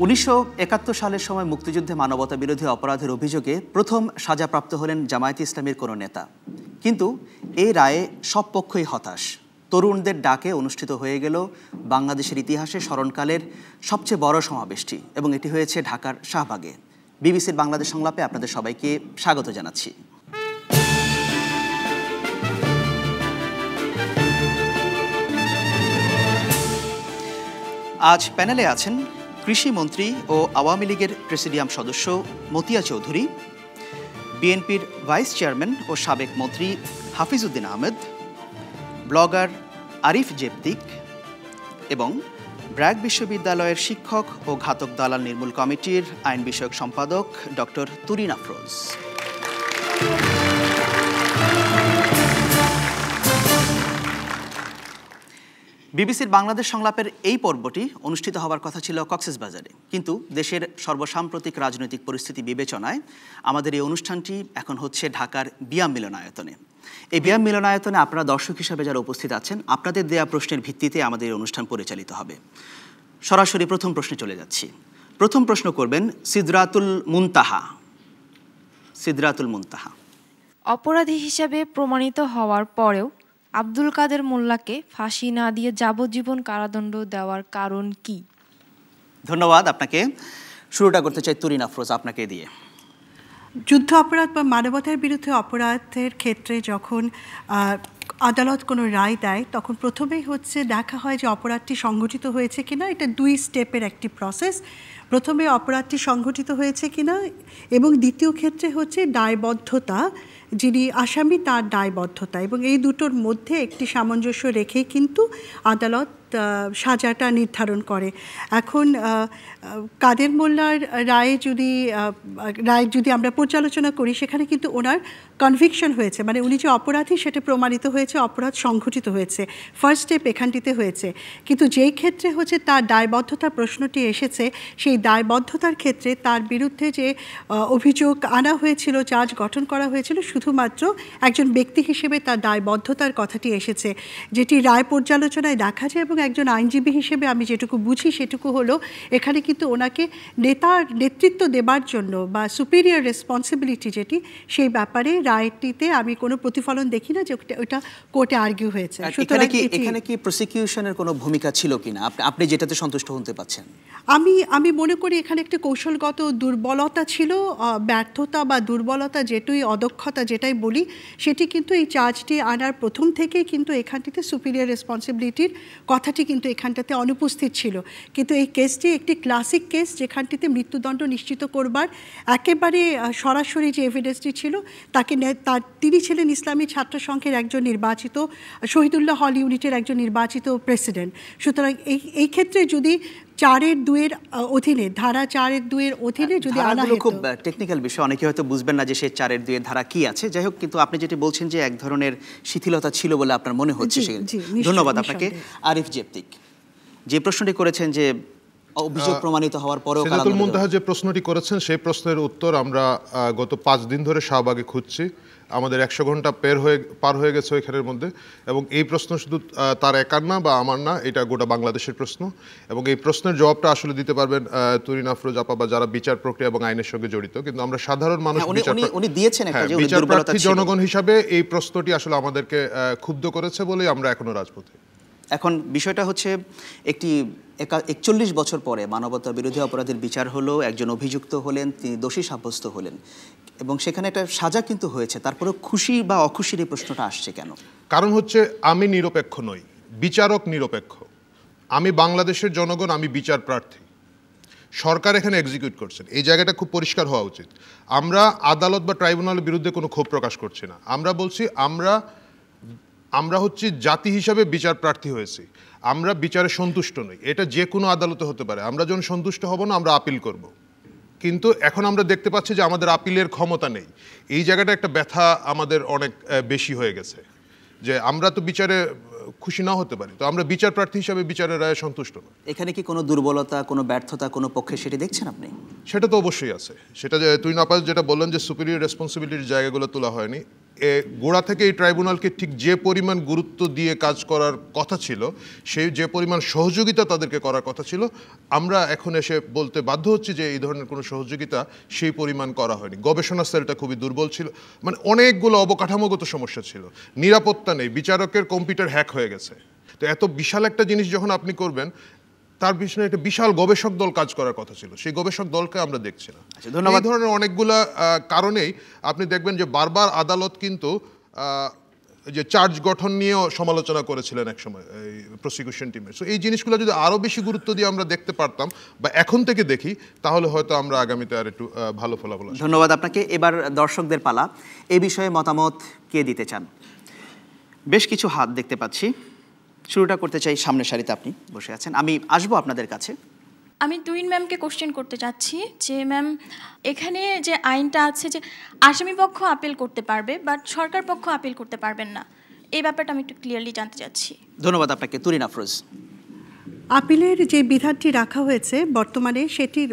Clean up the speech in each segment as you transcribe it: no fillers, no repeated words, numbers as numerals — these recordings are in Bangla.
1971 সালের সময় মুক্তিযুদ্ধে মানবতা বিরোধী অপরাধের অভিযোগে প্রথম সাজাপ্রাপ্ত হলেন জামায়াতে ইসলামীর কোনো নেতা। কিন্তু এই রায়ে সব পক্ষই হতাশ। তরুণদের ডাকে অনুষ্ঠিত হয়ে গেল বাংলাদেশের ইতিহাসে স্মরণকালের সবচেয়ে বড় সমাবেশটি, এবং এটি হয়েছে ঢাকার শাহবাগে। বিবিসির বাংলাদেশ সংলাপে আপনাদের সবাইকে স্বাগত জানাচ্ছি। আজ প্যানেলে আছেন কৃষিমন্ত্রী ও আওয়ামী লীগের প্রেসিডিয়াম সদস্য মতিয়া চৌধুরী, বিএনপির ভাইস চেয়ারম্যান ও সাবেক মন্ত্রী হাফিজউদ্দিন আহমেদ, ব্লগার আরিফ জেপতিক এবং ব্র্যাক বিশ্ববিদ্যালয়ের শিক্ষক ও ঘাতক দালাল নির্মূল কমিটির আইন বিষয়ক সম্পাদক ডক্টর তুরিন আফরোজ। বিবিসির বাংলাদেশ সংলাপের এই পর্বটি অনুষ্ঠিত হওয়ার কথা ছিল কক্সবাজারে, কিন্তু দেশের সর্বসাম্প্রতিক রাজনৈতিক পরিস্থিতি বিবেচনায় আমাদের এই অনুষ্ঠানটি এখন হচ্ছে ঢাকার বিয়াম মিলনায়তনে। এই বিয়াম মিলনায়তনে আপনারা দর্শক হিসাবে যারা উপস্থিত আছেন, আপনাদের দেয়া প্রশ্নের ভিত্তিতে আমাদের এই অনুষ্ঠান পরিচালিত হবে। সরাসরি প্রথম প্রশ্নে চলে যাচ্ছি। প্রথম প্রশ্ন করবেন সিদরাতুল মুনতাহা। সিদরাতুল মুনতাহা। অপরাধী হিসেবে প্রমাণিত হওয়ার পরেও আব্দুল কাদের মোল্লাকে ফাঁসি না দিয়ে যাবজ্জীবন কারাদণ্ড দেওয়ার কারণ কি? ধন্যবাদ আপনাকে। শুরুটা করতে চাই তুরিন আফরোজ, আপনাকে দিয়ে। যুদ্ধ অপরাধ বা মানবতার বিরুদ্ধে অপরাধের ক্ষেত্রে যখন আদালত কোনো রায় দেয়, তখন প্রথমেই হচ্ছে দেখা হয় যে অপরাধটি সংঘটিত হয়েছে কিনা। এটা 2 স্টেপের একটি প্রসেস। প্রথমে অপরাধটি সংঘটিত হয়েছে কিনা, এবং দ্বিতীয় ক্ষেত্রে হচ্ছে দায়বদ্ধতা, যিনি আসামি তার দায়বদ্ধতা, এবং এই দুটোর মধ্যে একটি সামঞ্জস্য রেখেই কিন্তু আদালত সাজাটা নির্ধারণ করে। এখন কাদের মোল্লার রায় যদি আমরা পর্যালোচনা করি, সেখানে কিন্তু ওনার কনভিকশন হয়েছে, মানে উনি যে অপরাধী সেটা প্রমাণিত হয়েছে, অপরাধ সংঘটিত হয়েছে, ফার্স্ট স্টেপ এখানটিতে হয়েছে। কিন্তু যেই ক্ষেত্রে হচ্ছে তার দায়বদ্ধতার প্রশ্নটি এসেছে, সেই দায়বদ্ধতার ক্ষেত্রে তার বিরুদ্ধে যে অভিযোগ আনা হয়েছিল, চার্জ গঠন করা হয়েছিল, শুধুমাত্র একজন ব্যক্তি হিসেবে তার দায়বদ্ধতার কথাটি এসেছে, যেটি রায় পর্যালোচনায় দেখা যায়। এবং একজন আইনজীবী হিসেবে আমি যেটুকু বুঝি সেটুকু হলো, এখানে কিন্তু ওনাকে নেতৃত্ব দেবার জন্য বা সুপিরিয়র রেসপন্সিবিলিটি যেটি, সেই ব্যাপারে রায়টিতে আমি কোনো প্রতিফলন দেখি না যে ওটা কোর্টে আর্গিউ হয়েছে। এখানে কি প্রসিকিউশনের কোনো ভূমিকা ছিল কিনা, আপনি যেটাতে সন্তুষ্ট হতে পারছেন? আমি মনে করি এখানে একটি কৌশলগত দুর্বলতা ছিল, ব্যর্থতা বা দুর্বলতা, যেটাই অদক্ষতা যেটাই বলি, সেটি কিন্তু এই চার্জটি আনার প্রথম থেকেই কিন্তু এখানটিতে সুপিরিয়র রেসপন্সিবিলিটির কথাটি কিন্তু এখানটাতে অনুপস্থিত ছিল। কিন্তু এই কেসটি একটি ক্লাসিক কেস, যেখানটিতে মৃত্যুদণ্ড নিশ্চিত করবার একেবারে সরাসরি যে এভিডেন্সটি ছিল, তিনি ছিলেন ইসলামী ছাত্র সংঘের একজন নির্বাচিত, শহীদুল্লাহ হল ইউনিটের একজন নির্বাচিত প্রেসিডেন্ট। সুতরাং এই ক্ষেত্রে যদি 4(2) অধীনে, ধারা 4(2) অধীনে যদি আনা হতো, খুব টেকনিক্যাল বিষয়, অনেকে হয়তো বুঝবেন না যে সেই 4(2) ধারা কি আছে। যাই হোক, কিন্তু আপনি যেটি বলছেন যে এক ধরনের শিথিলতা ছিল বলে আপনার মনে হচ্ছে। ধন্যবাদ আপনাকে। আরিফ জেপতিক, যে প্রশ্নটি করেছেন যে অভিযোগ প্রমাণিত হওয়ার পরেও সিদরাতুল মুনতাহা যে প্রশ্নটি করেছেন, সেই প্রশ্নের উত্তর আমরা গত 5 দিন ধরে শাহবাগে খুঁজছি। আমাদের 100 ঘন্টা পার হয়ে গেছে ওইখানের মধ্যে, এবং এই প্রশ্ন শুধু তার একার না বা আমার না, এটা গোটা বাংলাদেশের প্রশ্ন। এবং এই প্রশ্নের জবাবটা আসলে দিতে পারবেন তুরিন আফরোজ আপা বা যারা বিচার প্রক্রিয়া এবং আইনের সঙ্গে জড়িত। কিন্তু আমরা সাধারণ মানুষ, বিচারপ্রার্থী জনগণ হিসাবে এই প্রশ্নটি আসলে আমাদেরকে ক্ষুব্ধ করেছে বলেই আমরা এখনো রাজপথে। এখন বিষয়টা হচ্ছে, একটি 41 বছর পরে মানবতা বিরোধী অপরাধের বিচার হলো, একজন অভিযুক্ত হলেন, তিনি দোষী সাব্যস্ত হলেন, এবং সেখানে একটা সাজা কিন্তু হয়েছে। তারপরে খুশি বা অখুশির এই প্রশ্নটা আসছে কেন? কারণ হচ্ছে আমি নিরপেক্ষ নই, বিচারক নিরপেক্ষ। আমি বাংলাদেশের জনগণ, আমি বিচার প্রার্থী। সরকার এখানে এক্সিকিউট করছেন, এই জায়গাটা খুব পরিষ্কার হওয়া উচিত। আমরা আদালত বা ট্রাইব্যুনালের বিরুদ্ধে কোনো ক্ষোভ প্রকাশ করছি না। আমরা বলছি আমরা হচ্ছে জাতি হিসাবে বিচার প্রার্থী হয়েছি, আমরা বিচারে সন্তুষ্ট নই। এটা যে কোনো আদালতে হতে পারে। আমরা যখন সন্তুষ্ট হব না, আমরা আপিল করব। কিন্তু এখন আমরা দেখতে পাচ্ছি যে আমাদের আপিলের ক্ষমতা নেই। এই জায়গাটা একটা ব্যথা আমাদের অনেক বেশি হয়ে গেছে, যে আমরা তো বিচারে খুশি না হতে পারি, তো আমরা বিচার প্রার্থী হিসাবে বিচারের রায়ে সন্তুষ্ট না। এখানে কি কোনো দুর্বলতা, কোনো ব্যর্থতা কোনো পক্ষে সেটি দেখছেন আপনি? সেটা তো অবশ্যই আছে। সেটা যে তুই না পাস যেটা বললেন যে সুপিরিয়র রেসপন্সিবিলিটির জায়গাগুলো তোলা হয়নি, গোড়া থেকে এই ট্রাইব্যুনালকে ঠিক যে পরিমাণ গুরুত্ব দিয়ে কাজ করার কথা ছিল, সেই যে পরিমাণ সহযোগিতা তাদেরকে করার কথা ছিল, আমরা এখন এসে বলতে বাধ্য হচ্ছি যে এই ধরনের কোনো সহযোগিতা সেই পরিমাণ করা হয়নি। গবেষণা সেলটা খুবই দুর্বল ছিল, মানে অনেকগুলো অবকাঠামোগত সমস্যা ছিল, নিরাপত্তা নেই, বিচারকের কম্পিউটার হ্যাক হয়ে গেছে। তো এত বিশাল একটা জিনিস যখন আপনি করবেন, তার পিছনে একটা বিশাল গবেষক দল কাজ করার কথা ছিল, সেই গবেষক দলকে আমরা দেখছি না। ধন্যবাদ। এই ধরনের অনেকগুলা কারণেই আপনি দেখবেন যে বারবার আদালত কিন্তু যে চার্জ গঠন নিয়েও সমালোচনা করেছিলেন একসময় এই প্রসিকিউশন টিমের। সো এই জিনিসগুলো যদি আরও বেশি গুরুত্ব দিয়ে আমরা দেখতে পারতাম বা এখন থেকে দেখি, তাহলে হয়তো আমরা আগামীতে আর একটু ভালো ফলাফল আসবে। ধন্যবাদ আপনাকে। এবার দর্শকদের পালা, এ বিষয়ে মতামত কে দিতে চান? বেশ কিছু হাত দেখতে পাচ্ছি। শুরুটা করতে চাই, সামনের সারিতে আপনি বসে আছেন, আমি আসবো আপনাদের কাছে। আমি তুহিন ম্যামকে কোশ্চেন করতে চাচ্ছি যে ম্যাম, এখানে যে আইনটা আছে যে আসামি পক্ষ আপিল করতে পারবে বাট সরকার পক্ষ আপিল করতে পারবেন না, এই ব্যাপারটা আমি একটু ক্লিয়ারলি জানতে চাচ্ছি। ধন্যবাদ আপনাকে। তুরিন আফরোজ। আপিলের যে বিধানটি রাখা হয়েছে বর্তমানে, সেটির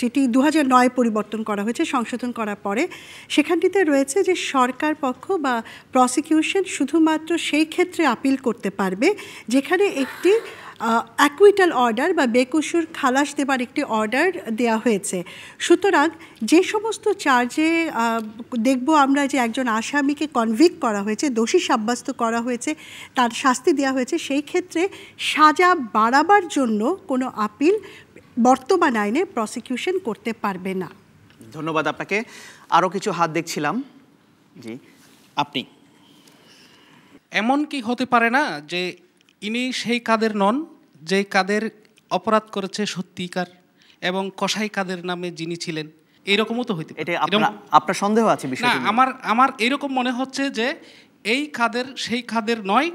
যেটি 2009 পরিবর্তন করা হয়েছে, সংশোধন করার পরে সেখানটিতে রয়েছে যে সরকার পক্ষ বা প্রসিকিউশন শুধুমাত্র সেই ক্ষেত্রে আপিল করতে পারবে যেখানে একটি অ্যাকুইটাল অর্ডার বা বেকসুর খালাস দেবার একটি অর্ডার দেওয়া হয়েছে। সুতরাং যে সমস্ত চার্জে দেখব আমরা যে একজন আসামিকে কনভিক্ট করা হয়েছে, দোষী সাব্যস্ত করা হয়েছে, তার শাস্তি দেওয়া হয়েছে, সেই ক্ষেত্রে সাজা বাড়াবার জন্য কোনো আপিল বর্তমান আইনে প্রসিকিউশন করতে পারবে না। ধন্যবাদ আপনাকে। আরও কিছু হাত দেখছিলাম। জি, আপনি। এমন কি হতে পারে না যে ইনি সেই কাদের নন যে কাদের অপরাধ করেছে সত্যিকার, এবং কসাই কাদের নামে যিনি ছিলেন, এইরকমও তো হইতে পারে। আপনার সন্দেহ আছে বিষয়টা? না, আমার এরকম মনে হচ্ছে যে এই খাদের সেই খাদের নয়,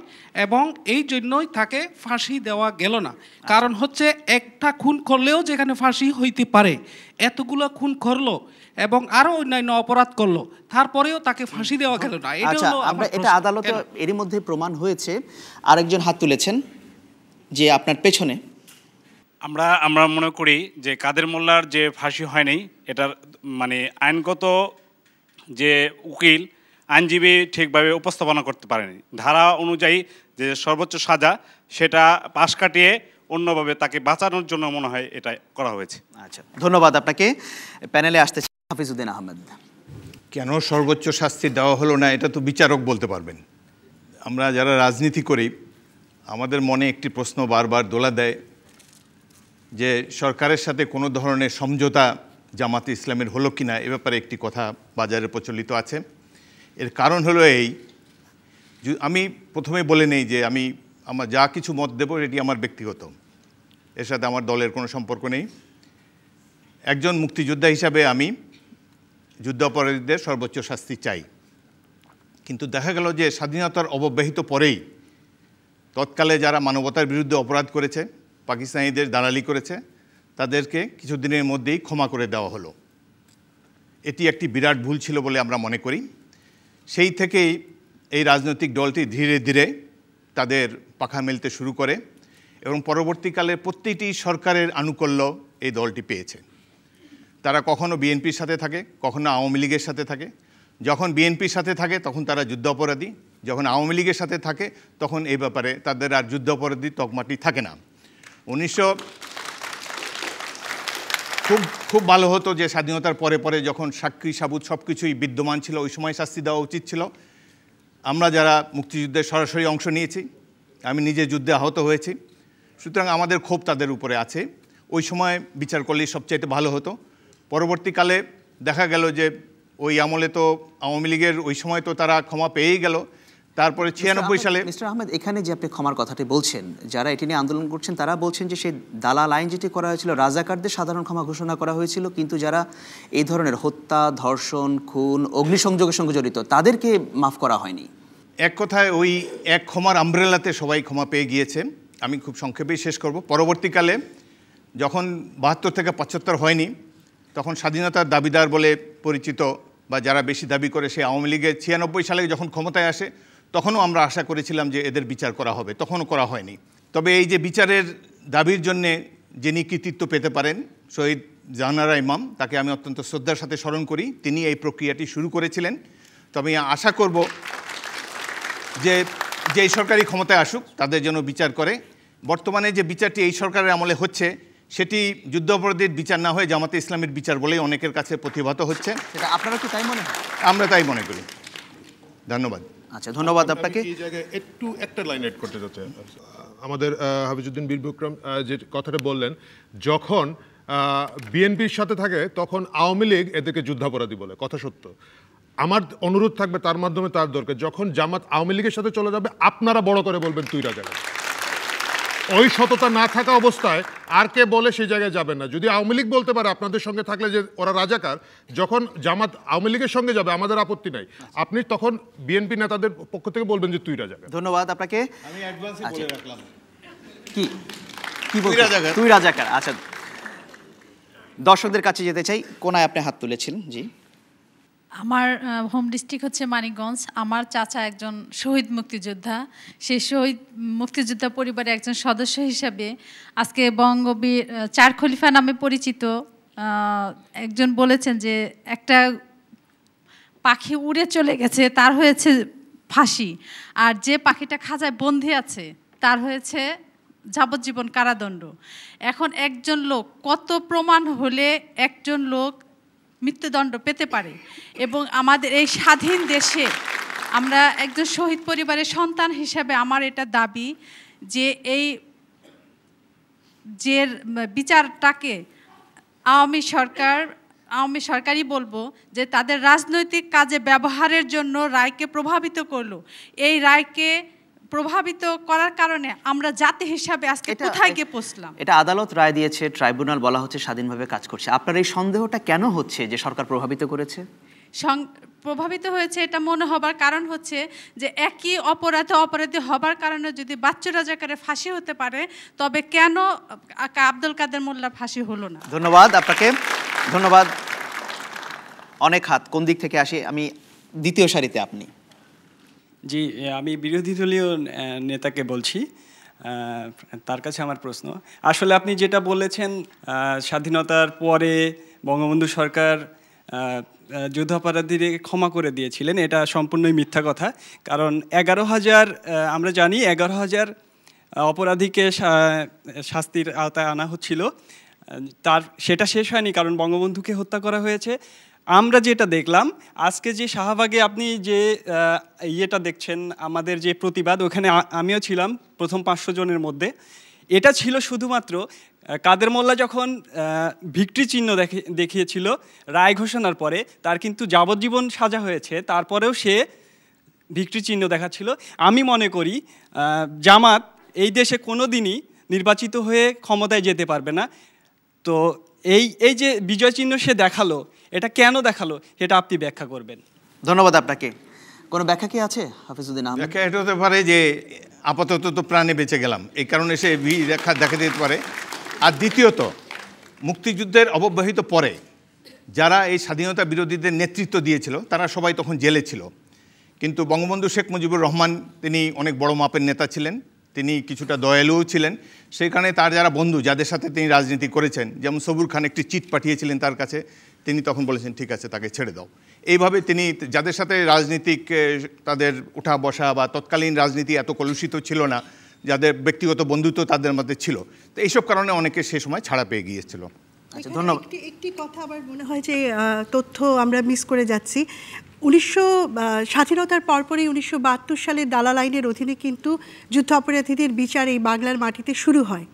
এবং এই জন্যই তাকে ফাঁসি দেওয়া গেল না। কারণ হচ্ছে একটা খুন করলেও যেখানে ফাঁসি হইতে পারে, এতগুলো খুন করলো এবং আরো অন্যান্য অপরাধ করলো, তারপরেও তাকে ফাঁসি দেওয়া গেল না। আচ্ছা, আমরা এটা আদালতে এরই মধ্যে প্রমাণ হয়েছে। আরেকজন হাত তুলেছেন যে আপনার পেছনে। আমরা মনে করি যে কাদের মোল্লার যে ফাঁসি হয়নি, এটার মানে আইনগত যে উকিল আইনজীবী ঠিকভাবে উপস্থাপনা করতে পারেনি। ধারা অনুযায়ী যে সর্বোচ্চ সাজা, সেটা পাশ কাটিয়ে অন্যভাবে তাকে বাঁচানোর জন্য মনে হয় এটা করা হয়েছে। আচ্ছা, ধন্যবাদ আপনাকে। প্যানেলে আসতে হাফিজউদ্দিন আহমেদ। কেন সর্বোচ্চ শাস্তি দেওয়া হলো না, এটা তো বিচারক বলতে পারবেন। আমরা যারা রাজনীতি করি, আমাদের মনে একটি প্রশ্ন বারবার দোলা দেয় যে সরকারের সাথে কোনো ধরনের সমঝোতা জামাতে ইসলামের হলো কিনা, এ ব্যাপারে একটি কথা বাজারে প্রচলিত আছে। এর কারণ হলো এই, আমি প্রথমে বলে নেই যে আমার যা কিছু মত দেব এটি আমার ব্যক্তিগত, এর সাথে আমার দলের কোনো সম্পর্ক নেই। একজন মুক্তিযোদ্ধা হিসাবে আমি যুদ্ধাপরাধীদের সর্বোচ্চ শাস্তি চাই, কিন্তু দেখা গেল যে স্বাধীনতার অব্যবহিত পরেই তৎকালে যারা মানবতার বিরুদ্ধে অপরাধ করেছে, পাকিস্তানিদের দালালি করেছে, তাদেরকে কিছুদিনের মধ্যেই ক্ষমা করে দেওয়া হলো। এটি একটি বিরাট ভুল ছিল বলে আমরা মনে করি। সেই থেকেই এই রাজনৈতিক দলটি ধীরে ধীরে তাদের পাখা মেলতে শুরু করে এবং পরবর্তীকালে প্রতিটি সরকারের আনুকূল্য এই দলটি পেয়েছে। তারা কখনো বিএনপির সাথে থাকে, কখনো আওয়ামী লীগের সাথে থাকে। যখন বিএনপির সাথে থাকে তখন তারা যুদ্ধাপরাধী, যখন আওয়ামী লীগের সাথে থাকে তখন এই ব্যাপারে তাদের আর যুদ্ধাপরাধী তকমাটি থাকে না। খুব ভালো হতো যে স্বাধীনতার পরে পরে যখন সাক্ষী সাবুত সব কিছুই বিদ্যমান ছিল, ওই সময় শাস্তি দেওয়া উচিত ছিল। আমরা যারা মুক্তিযুদ্ধে সরাসরি অংশ নিয়েছি, আমি নিজে যুদ্ধে আহত হয়েছি, সুতরাং আমাদের ক্ষোভ তাদের উপরে আছে। ওই সময় বিচার করলেই সবচাইতে ভালো হতো। পরবর্তীকালে দেখা গেল যে ওই আমলে তো আওয়ামী লীগের ওই সময় তো তারা ক্ষমা পেয়েই গেল। তারপরে 96 সালে মিস্টার আহমেদ, এখানে যে আপনি ক্ষমার কথাটি বলছেন, যারা এটি নিয়ে আন্দোলন করছেন তারা বলছেন যে সেই দালাল আইন যেটি করা হয়েছিল, রাজাকারদের সাধারণ ক্ষমা ঘোষণা করা হয়েছিল, কিন্তু যারা এই ধরনের হত্যা, ধর্ষণ, খুন, অগ্নিসংযোগের সঙ্গে জড়িত তাদেরকে মাফ করা হয়নি। এক কথায় ওই এক ক্ষমার আমব্রেলাতে সবাই ক্ষমা পেয়ে গিয়েছে। আমি খুব সংক্ষেপেই শেষ করব। পরবর্তীকালে যখন 72 থেকে 75 হয়নি, তখন স্বাধীনতার দাবিদার বলে পরিচিত বা যারা বেশি দাবি করে সে আওয়ামী লীগের 96 সালে যখন ক্ষমতায় আসে, তখনও আমরা আশা করেছিলাম যে এদের বিচার করা হবে, তখনও করা হয়নি। তবে এই যে বিচারের দাবির জন্যে যিনি কৃতিত্ব পেতে পারেন, শহীদ জাহানারা ইমাম, তাকে আমি অত্যন্ত শ্রদ্ধার সাথে স্মরণ করি। তিনি এই প্রক্রিয়াটি শুরু করেছিলেন। তবে আশা করব যে যেই সরকারি ক্ষমতায় আসুক তাদের জন্য বিচার করে। বর্তমানে যে বিচারটি এই সরকারের আমলে হচ্ছে সেটি যুদ্ধাপরাধীর বিচার না হয়ে জামাতে ইসলামের বিচার বলেই অনেকের কাছে প্রতিভাত হচ্ছে। সেটা আপনারা কি তাই মনে হয়? আমরা তাই মনে করি। ধন্যবাদ। আচ্ছা, ধন্যবাদ আপনাকে। এই জায়গায় একটা লাইন এড করতে যাচ্ছে। আমাদের হাফিজউদ্দিন বীর বিক্রম যে কথাটা বললেন, যখন বিএনপির সাথে থাকে তখন আওয়ামী লীগ এদেরকে যুদ্ধাপরাধী বলে, কথা সত্য। আমার অনুরোধ থাকবে তার মাধ্যমে তার দরকার, যখন জামাত আওয়ামী লীগের সাথে চলে যাবে আপনারা বড় করে বলবেন তুই রাজাকার। ওই সততা না থাকা অবস্থায় আর কে বলে সেই জায়গায় যাবেন না। যদি আওয়ামী লীগ বলতে পারে আপনাদের সঙ্গে থাকলে যে ওরা রাজাকার, যখন জামাত আওয়ামী লীগের সঙ্গে যাবে আমাদের আপত্তি নাই, আপনি তখন বিএনপি নেতাদের পক্ষ থেকে বলবেন যে তুই রাজাকার। ধন্যবাদ আপনাকে। আমি অ্যাডভান্সে বলে রাখলাম কি তুই রাজাকার। আচ্ছা, দর্শকদের কাছে যেতে চাই। কোনায় আপনি হাত তুলেছেন। জি, আমার হোম ডিস্ট্রিক্ট হচ্ছে মানিকগঞ্জ। আমার চাচা একজন শহীদ মুক্তিযোদ্ধা। সেই শহীদ মুক্তিযোদ্ধা পরিবারের একজন সদস্য হিসাবে আজকে বঙ্গবীর চার খলিফা নামে পরিচিত একজন বলেছেন যে একটা পাখি উড়ে চলে গেছে, তার হয়েছে ফাঁসি, আর যে পাখিটা খাঁচায় বন্দি আছে তার হয়েছে যাবজ্জীবন কারাদণ্ড। এখন একজন লোক, কত প্রমাণ হলে একজন লোক মৃত্যুদণ্ড পেতে পারে? এবং আমাদের এই স্বাধীন দেশে আমরা একজন শহীদ পরিবারের সন্তান হিসাবে আমার এটা দাবি যে এই যে বিচারটাকে আওয়ামী সরকারই বলবো যে তাদের রাজনৈতিক কাজে ব্যবহারের জন্য রায়কে প্রভাবিত করলো। এই রায়কে প্রভাবিত করার কারণে আমরা জাতি হিসাবে আজকে কোথায় গিয়ে পৌঁছলাম? এটা আদালত রায় দিয়েছে, ট্রাইব্যুনাল বলা হচ্ছে স্বাধীনভাবে কাজ করছে। আপনার এই সন্দেহটা কেন হচ্ছে যে সরকার প্রভাবিত করেছে? প্রভাবিত হয়েছে এটা মনে হবার কারণ হচ্ছে যে একই অপরাধী হবার কারণে যদি বাচ্চু রাজাকারের ফাঁসি হতে পারে, তবে কেন আব্দুল কাদের মোল্লার ফাঁসি হলো না? ধন্যবাদ আপনাকে। ধন্যবাদ। অনেক হাত, কোন দিক থেকে আসি? আমি দ্বিতীয় সারিতে। আপনি। জি, আমি বিরোধী দলীয় নেতাকে বলছি। তার কাছে আমার প্রশ্ন, আসলে আপনি যেটা বলেছেন স্বাধীনতার পরে বঙ্গবন্ধু সরকার যুদ্ধাপরাধীদের ক্ষমা করে দিয়েছিলেন, এটা সম্পূর্ণই মিথ্যা কথা। কারণ 11,000 আমরা জানি 11,000 অপরাধীকে শাস্তির আওতায় আনা হচ্ছিল। সেটা শেষ হয়নি, কারণ বঙ্গবন্ধুকে হত্যা করা হয়েছে। আমরা যেটা দেখলাম আজকে যে শাহবাগে আপনি যে ইয়েটা দেখছেন, আমাদের যে প্রতিবাদ, ওখানে আমিও ছিলাম প্রথম 500 জনের মধ্যে। এটা ছিল শুধুমাত্র কাদের মোল্লা যখন ভিক্টরি চিহ্ন দেখিয়েছিল রায় ঘোষণার পরে, তার কিন্তু যাবজ্জীবন সাজা হয়েছে, তারপরেও সে ভিক্টরি চিহ্ন দেখাচ্ছিল। আমি মনে করি জামাত এই দেশে কোনো দিনই নির্বাচিত হয়ে ক্ষমতায় যেতে পারবে না। তো এই যে বিজয় চিহ্ন সে দেখালো, এটা কেন দেখালো সেটা আপনি ব্যাখ্যা করবেন। ধন্যবাদ আপনাকে। কোনো ব্যাখ্যা কি আছে হাফিজউদ্দিন আহমেদ? ব্যাখ্যা এটা হতে পারে যে আপাতত তো প্রাণে বেঁচে গেলাম, এই কারণে সে দেখা দিতে পারে। আর দ্বিতীয়ত, মুক্তিযুদ্ধের অব্যবহিত পরে যারা এই স্বাধীনতা বিরোধীদের নেতৃত্ব দিয়েছিল তারা সবাই তখন জেলে ছিল। কিন্তু বঙ্গবন্ধু শেখ মুজিবুর রহমান তিনি অনেক বড় মাপের নেতা ছিলেন, তিনি কিছুটা দয়ালুও ছিলেন। সেইখানে তার যারা বন্ধু, যাদের সাথে তিনি রাজনীতি করেছেন, যেমন সবুর খান একটি চিট পাঠিয়েছিলেন তার কাছে, তিনি তখন বলেছেন ঠিক আছে তাকে ছেড়ে দাও। এইভাবে তিনি যাদের সাথে রাজনীতিক তাদের উঠা বসা বা তৎকালীন রাজনীতি এত কলুষিত ছিল না, যাদের ব্যক্তিগত বন্ধুত্ব তাদের মধ্যে ছিল, তো এইসব কারণে অনেকে সে সময় ছাড়া পেয়ে গিয়েছিল। আচ্ছা, ধন্যবাদ। একটি কথা আমার মনে হয় যে তথ্য আমরা মিস করে যাচ্ছি। স্বাধীনতার পরপরই 1972 সালে দালাল আইনের অধীনে কিন্তু যুদ্ধ অপরাধীদের বিচার এই বাংলার মাটিতে শুরু হয়।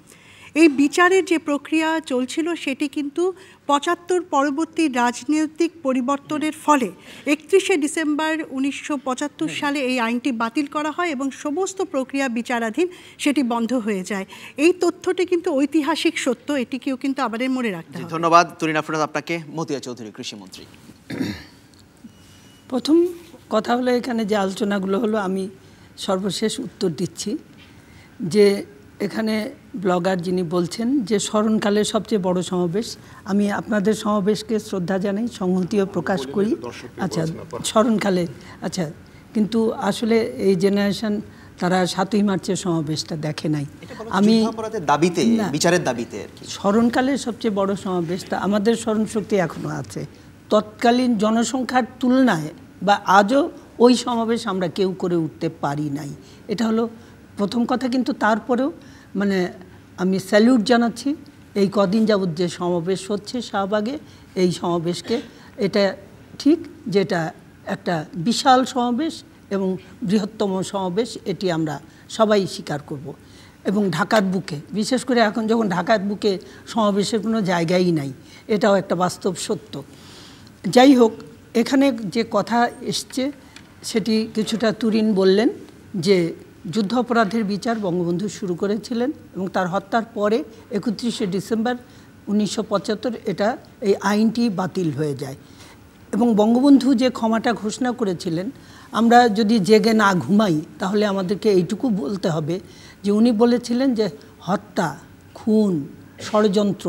এই বিচারের যে প্রক্রিয়া চলছিল সেটি কিন্তু 75 পরবর্তী রাজনৈতিক পরিবর্তনের ফলে 31শে ডিসেম্বর 1975 সালে এই আইনটি বাতিল করা হয় এবং সমস্ত প্রক্রিয়া বিচারাধীন সেটি বন্ধ হয়ে যায়। এই তথ্যটি কিন্তু ঐতিহাসিক সত্য, এটিকেও কিন্তু আমাদের মনে রাখতে হবে। ধন্যবাদ তুরিন আফরোজ আপনাকে। মতিয়া চৌধুরী, কৃষিমন্ত্রী। প্রথম কথা হলো, এখানে যে আলোচনাগুলো হলো আমি সর্বশেষ উত্তর দিচ্ছি যে এখানে ব্লগার যিনি বলছেন যে স্মরণকালের সবচেয়ে বড় সমাবেশ, আমি আপনাদের সমাবেশকে শ্রদ্ধা জানাই, সংহতিও প্রকাশ করি। আচ্ছা, স্মরণকালে, আচ্ছা, কিন্তু আসলে এই জেনারেশন তারা 7ই মার্চের সমাবেশটা দেখে নাই। আমি দাবিতে, বিচারের দাবিতে আর কি স্মরণকালের সবচেয়ে বড় সমাবেশটা আমাদের স্মরণশক্তি এখনো আছে। তৎকালীন জনসংখ্যার তুলনায় বা আজও ওই সমাবেশ আমরা কেউ করে উঠতে পারি নাই, এটা হলো প্রথম কথা। কিন্তু তারপরেও মানে আমি স্যালিউট জানাচ্ছি এই কদিন যাবৎ যে সমাবেশ হচ্ছে শাহবাগে, এই সমাবেশকে। এটা ঠিক যেটা একটা বিশাল সমাবেশ এবং বৃহত্তম সমাবেশ, এটি আমরা সবাই স্বীকার করব। এবং ঢাকার বুকে, বিশেষ করে এখন যখন ঢাকার বুকে সমাবেশের কোনো জায়গাই নাই, এটাও একটা বাস্তব সত্য। যাই হোক, এখানে যে কথা এসছে সেটি কিছুটা তুরিন বললেন যে যুদ্ধ অপরাধের বিচার বঙ্গবন্ধু শুরু করেছিলেন এবং তার হত্যার পরে 31শে ডিসেম্বর 1975 এটা এই আইনটি বাতিল হয়ে যায়। এবং বঙ্গবন্ধু যে ক্ষমাটা ঘোষণা করেছিলেন, আমরা যদি জেগে না ঘুমাই তাহলে আমাদেরকে এইটুকু বলতে হবে যে উনি বলেছিলেন যে হত্যা, খুন, ষড়যন্ত্র,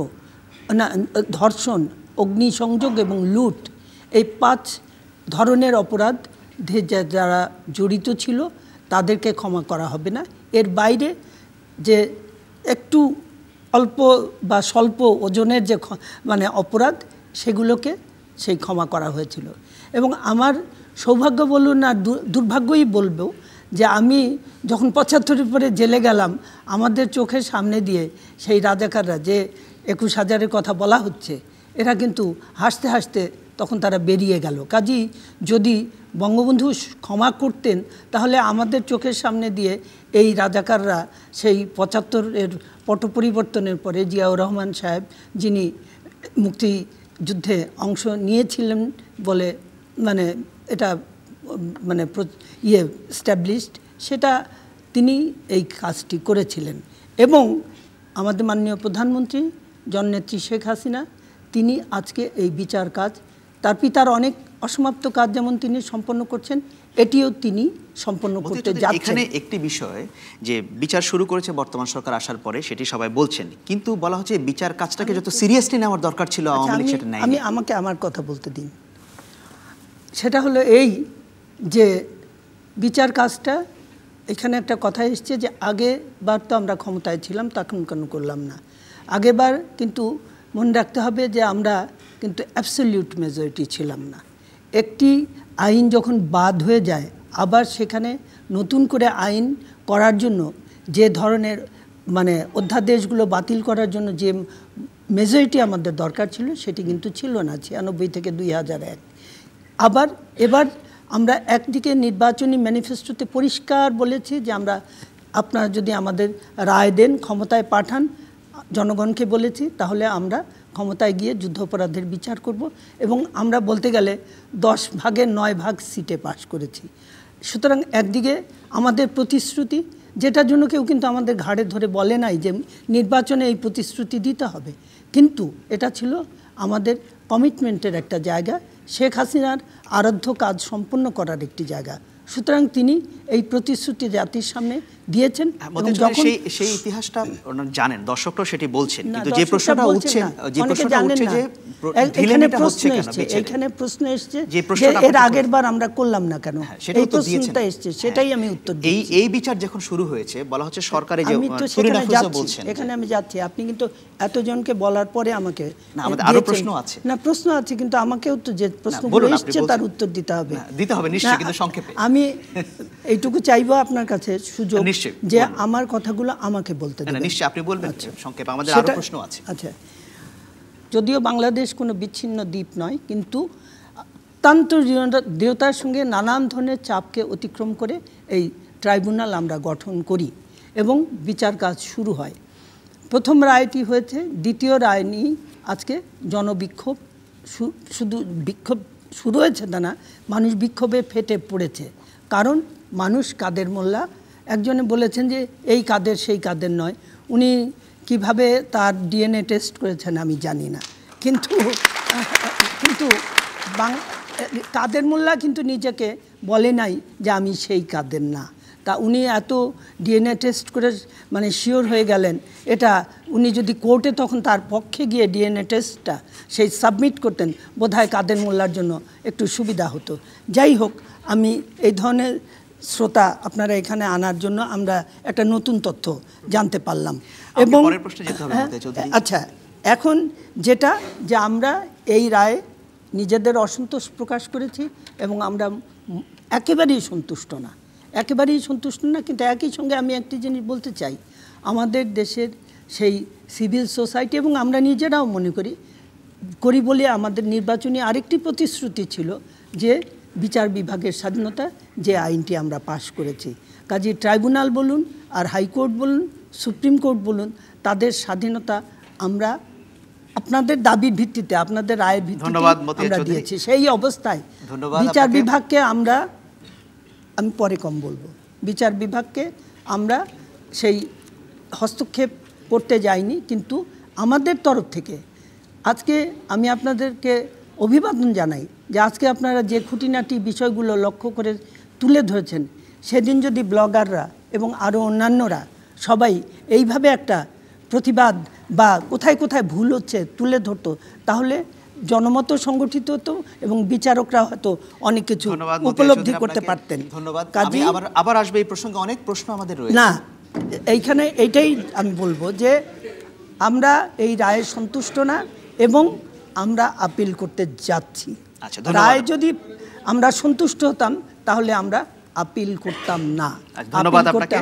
না ধর্ষণ, অগ্নিসংযোগ এবং লুট, এই 5 ধরনের অপরাধে যারা জড়িত ছিল তাদেরকে ক্ষমা করা হবে না। এর বাইরে যে একটু অল্প বা স্বল্প ওজনের যে মানে অপরাধ, সেগুলোকে সেই ক্ষমা করা হয়েছিল। এবং আমার সৌভাগ্য বলুন না দুর্ভাগ্যই বলবো যে আমি যখন 75 পরে জেলে গেলাম, আমাদের চোখের সামনে দিয়ে সেই রাজাকাররা যে 21,000-এর কথা বলা হচ্ছে, এরা কিন্তু হাসতে হাসতে তখন তারা বেরিয়ে গেল। কাজেই যদি বঙ্গবন্ধু ক্ষমা করতেন তাহলে আমাদের চোখের সামনে দিয়ে এই রাজাকাররা সেই 75-এর পট পরিবর্তনের পরে জিয়াউর রহমান সাহেব, যিনি মুক্তিযুদ্ধে অংশ নিয়েছিলেন বলে মানে এটা মানে স্ট্যাবলিশড, সেটা তিনি এই কাজটি করেছিলেন। এবং আমাদের মাননীয় প্রধানমন্ত্রী জননেত্রী শেখ হাসিনা, তিনি আজকে এই বিচার কাজ, তার পিতার অনেক অসমাপ্ত কাজ যেমন তিনি সম্পন্ন করছেন, এটিও তিনি সম্পন্ন করতে যাচ্ছেন। এখানে একটি বিষয় যে বিচার শুরু করেছে বর্তমান সরকার আসার পরে, সেটি সবাই বলছেন, কিন্তু বলা হচ্ছে বিচার কাজটাকে যত সিরিয়াসলি নেওয়ার দরকার ছিল আওয়ামী লীগ সেটা নেয়নি। আমাকে আমার কথা বলতে দিন। সেটা হলো এই যে বিচার কাজটা, এখানে একটা কথা এসছে যে আগেবার তো আমরা ক্ষমতায় ছিলাম, তখন কেন করলাম না। আগেবার কিন্তু মনে রাখতে হবে যে আমরা কিন্তু অ্যাবসলিউট মেজরিটি ছিলাম না। একটি আইন যখন বাদ হয়ে যায়, আবার সেখানে নতুন করে আইন করার জন্য যে ধরনের মানে অধ্যাদেশগুলো বাতিল করার জন্য যে মেজরিটি আমাদের দরকার ছিল, সেটি কিন্তু ছিল না 96 থেকে 2001। আবার এবার আমরা একদিকে নির্বাচনী ম্যানিফেস্টোতে পরিষ্কার বলেছি যে আমরা, আপনারা যদি আমাদের রায় দেন, ক্ষমতায় পাঠান, জনগণকে বলেছি, তাহলে আমরা ক্ষমতায় গিয়ে যুদ্ধাপরাধের বিচার করব। এবং আমরা বলতে গেলে 10 ভাগের 9 ভাগ সিটে পাশ করেছি। সুতরাং একদিকে আমাদের প্রতিশ্রুতি, যেটার জন্য কেউ কিন্তু আমাদের ঘাড়ে ধরে বলে নাই যে নির্বাচনে এই প্রতিশ্রুতি দিতে হবে, কিন্তু এটা ছিল আমাদের কমিটমেন্টের একটা জায়গা, শেখ হাসিনার আরাধ্য কাজ সম্পন্ন করার একটি জায়গা। সুতরাং তিনি এই প্রতিশ্রুতি জাতির সামনে দিয়েছেন। সেই ইতিহাসটা জানেন, দর্শকরাও সেটি বলছেন, কিন্তু যে প্রশ্নটা উঠছে যে এখানে প্রশ্ন এসছে যে এর আগের বার আমরা করলাম না কেন, এই প্রশ্নটা এসছে, সেটাই আমি উত্তর দিই। এই বিচার যখন শুরু হয়েছে, বলা হচ্ছে সরকারে যে এখানে আমি যাচ্ছি, আপনি কিন্তু এতজনকে বলার পরে আমাকে আরো প্রশ্ন আছে না, প্রশ্ন আছে, কিন্তু আমাকেও তো যে প্রশ্নগুলো এসছে তার উত্তর দিতে হবে নিশ্চয়ই, কিন্তু সংক্ষেপে। আমি এইটুকু চাইবো আপনার কাছে সুযোগ যে আমার কথাগুলো আমাকে বলতে দেবেন। নিশ্চয়ই আপনি বলবেন সংক্ষেপে, আমাদের আরো প্রশ্ন আছে। আচ্ছা, যদিও বাংলাদেশ কোনো বিচ্ছিন্ন দ্বীপ নয়, কিন্তু অত্যন্তদৃঢ়তার সঙ্গে নানান ধরনের চাপকে অতিক্রম করে এই ট্রাইব্যুনাল আমরা গঠন করি এবং বিচার কাজ শুরু হয়। প্রথম রায়টি হয়েছে, দ্বিতীয় রায় নিয়ে আজকে জনবিক্ষোভ, শুধু বিক্ষোভ শুরু হয়েছে তা না, মানুষ বিক্ষোভে ফেটে পড়েছে। কারণ মানুষ কাদের মোল্লা, একজনে বলেছেন যে এই কাদের সেই কাদের নয়, উনি কিভাবে তার ডিএনএ টেস্ট করেছেন আমি জানি না, কিন্তু কাদের মোল্লা কিন্তু নিজেকে বলে নাই যে আমি সেই কাদের না। তা উনি এত ডিএনএ টেস্ট করে মানে শিওর হয়ে গেলেন, এটা উনি যদি কোর্টে তখন তার পক্ষে গিয়ে ডিএনএ টেস্টটা সেই সাবমিট করতেন, বোধহয় কাদের মোল্লার জন্য একটু সুবিধা হতো। যাই হোক, আমি এই ধরনের শ্রোতা আপনারা এখানে আনার জন্য আমরা একটা নতুন তথ্য জানতে পারলাম। এবং আচ্ছা, এখন যেটা যে আমরা এই রায়ে নিজেদের অসন্তোষ প্রকাশ করেছি এবং আমরা একেবারেই সন্তুষ্ট না, কিন্তু একই সঙ্গে আমি একটি জিনিস বলতে চাই, আমাদের দেশের সেই সিভিল সোসাইটি এবং আমরা নিজেরাও মনে করি বলে আমাদের নির্বাচনী আরেকটি প্রতিশ্রুতি ছিল যে বিচার বিভাগের স্বাধীনতা, যে আইনটি আমরা পাশ করেছি। কাজী ট্রাইব্যুনাল বলুন আর হাইকোর্ট বলুন, সুপ্রিম কোর্ট বলুন, তাদের স্বাধীনতা আমরা আপনাদের দাবির ভিত্তিতে, আপনাদের রায়ের ভিত্তিতে আমরা দিয়েছি। সেই অবস্থায় বিচার বিভাগকে আমি পরে কম বলবো, বিচার বিভাগকে আমরা সেই হস্তক্ষেপ করতে যাইনি, কিন্তু আমাদের তরফ থেকে আজকে আমি আপনাদেরকে অভিবাদন জানাই যে আজকে আপনারা যে খুঁটিনাটি বিষয়গুলো লক্ষ্য করে তুলে ধরেছেন, সেদিন যদি ব্লগাররা এবং আরও অন্যান্যরা সবাই এইভাবে একটা প্রতিবাদ বা কোথায় কোথায় ভুল হচ্ছে তুলে ধরতো, তাহলে জনমত সংগঠিত হতো এবং বিচারকরা হয়তো অনেক কিছু উপলব্ধি করতে পারতেন। ধন্যবাদ। আবার আসবে এই প্রসঙ্গে, অনেক প্রশ্ন আমাদের রয়েছে। না, এইখানে এইটাই আমি বলবো যে আমরা এই রায়ে সন্তুষ্ট না এবং আমরা আপিল করতে যাচ্ছি। রায় যদি আমরা সন্তুষ্ট হতাম তাহলে আমরা আপিল করতাম না। ধন্যবাদ আপনাকে,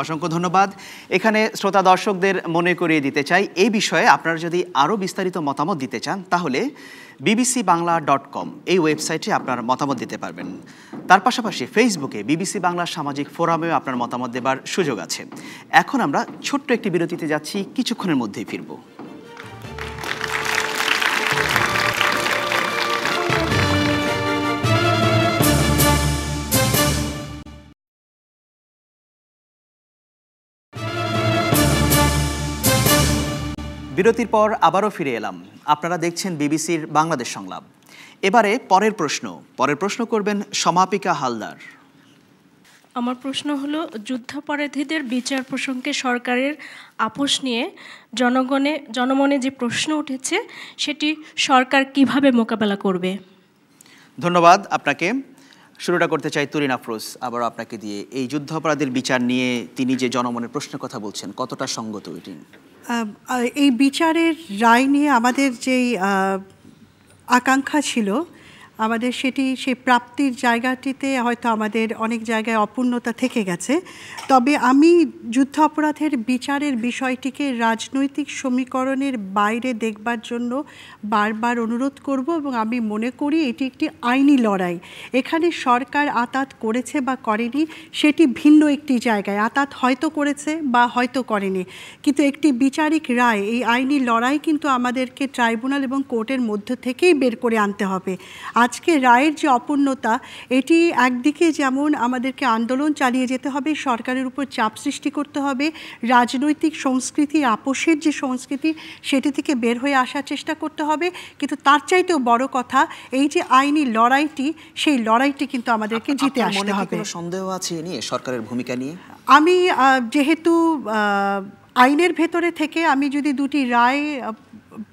অসংখ্য ধন্যবাদ। এখানে শ্রোতা দর্শকদের মনে করিয়ে দিতে চাই, এই বিষয়ে আপনারা যদি আরও বিস্তারিত মতামত দিতে চান তাহলে bbcbangla.com এই ওয়েবসাইটে আপনার মতামত দিতে পারবেন। তার পাশাপাশি ফেসবুকে বিবিসি বাংলা সামাজিক ফোরামেও আপনার মতামত দেবার সুযোগ আছে। এখন আমরা ছোট্ট একটি বিরতিতে যাচ্ছি, কিছুক্ষণের মধ্যেই ফিরব। বিরতির পর আবারও ফিরে এলাম। আপনারা দেখছেন বিবিসির বাংলাদেশ সংলাপ। এবারে পরের প্রশ্ন করবেন সমাপিকা হালদার। আমার প্রশ্ন হলো, যুদ্ধাপরাধীদের বিচার প্রসঙ্গে সরকারের আপোষ নিয়ে জনমনে যে প্রশ্ন উঠেছে সেটি সরকার কিভাবে মোকাবেলা করবে? ধন্যবাদ আপনাকে। শুরুটা করতে চাই তুরিন আফরোজ, আবার আপনাকে দিয়ে। এই যুদ্ধাপরাধীর বিচার নিয়ে তিনি যে জনমনের প্রশ্নের কথা বলছেন, কতটা সঙ্গত এটি? এই বিচারের রায় নিয়ে আমাদের যেই আকাঙ্ক্ষা ছিল, আমাদের সেই প্রাপ্তির জায়গাটিতে হয়তো আমাদের অনেক জায়গায় অপূর্ণতা থেকে গেছে। তবে আমি যুদ্ধ অপরাধের বিচারের বিষয়টিকে রাজনৈতিক সমীকরণের বাইরে দেখবার জন্য বারবার অনুরোধ করব এবং আমি মনে করি এটি একটি আইনি লড়াই। এখানে সরকার আতাত করেছে বা করেনি সেটি ভিন্ন একটি জায়গায়, আতাত হয়তো করেছে বা হয়তো করেনি, কিন্তু একটি বিচারিক রায়, এই আইনি লড়াই কিন্তু আমাদেরকে ট্রাইব্যুনাল এবং কোর্টের মধ্য থেকেই বের করে আনতে হবে। আজকে রায়ের যে অপূর্ণতা, এটি একদিকে যেমন আমাদেরকে আন্দোলন চালিয়ে যেতে হবে, সরকারের উপর চাপ সৃষ্টি করতে হবে, রাজনৈতিক সংস্কৃতি, আপোষের যে সংস্কৃতি সেটি থেকে বের হয়ে আসার চেষ্টা করতে হবে, কিন্তু তার চাইতেও বড় কথা এই যে আইনি লড়াইটি, সেই লড়াইটি কিন্তু আমাদেরকে জিতে আসতে হবে। কোনো সন্দেহ আছে নিয়ে সরকারের ভূমিকা নিয়ে? আমি যেহেতু আইনের ভেতরে থেকে আমি যদি দুটি রায়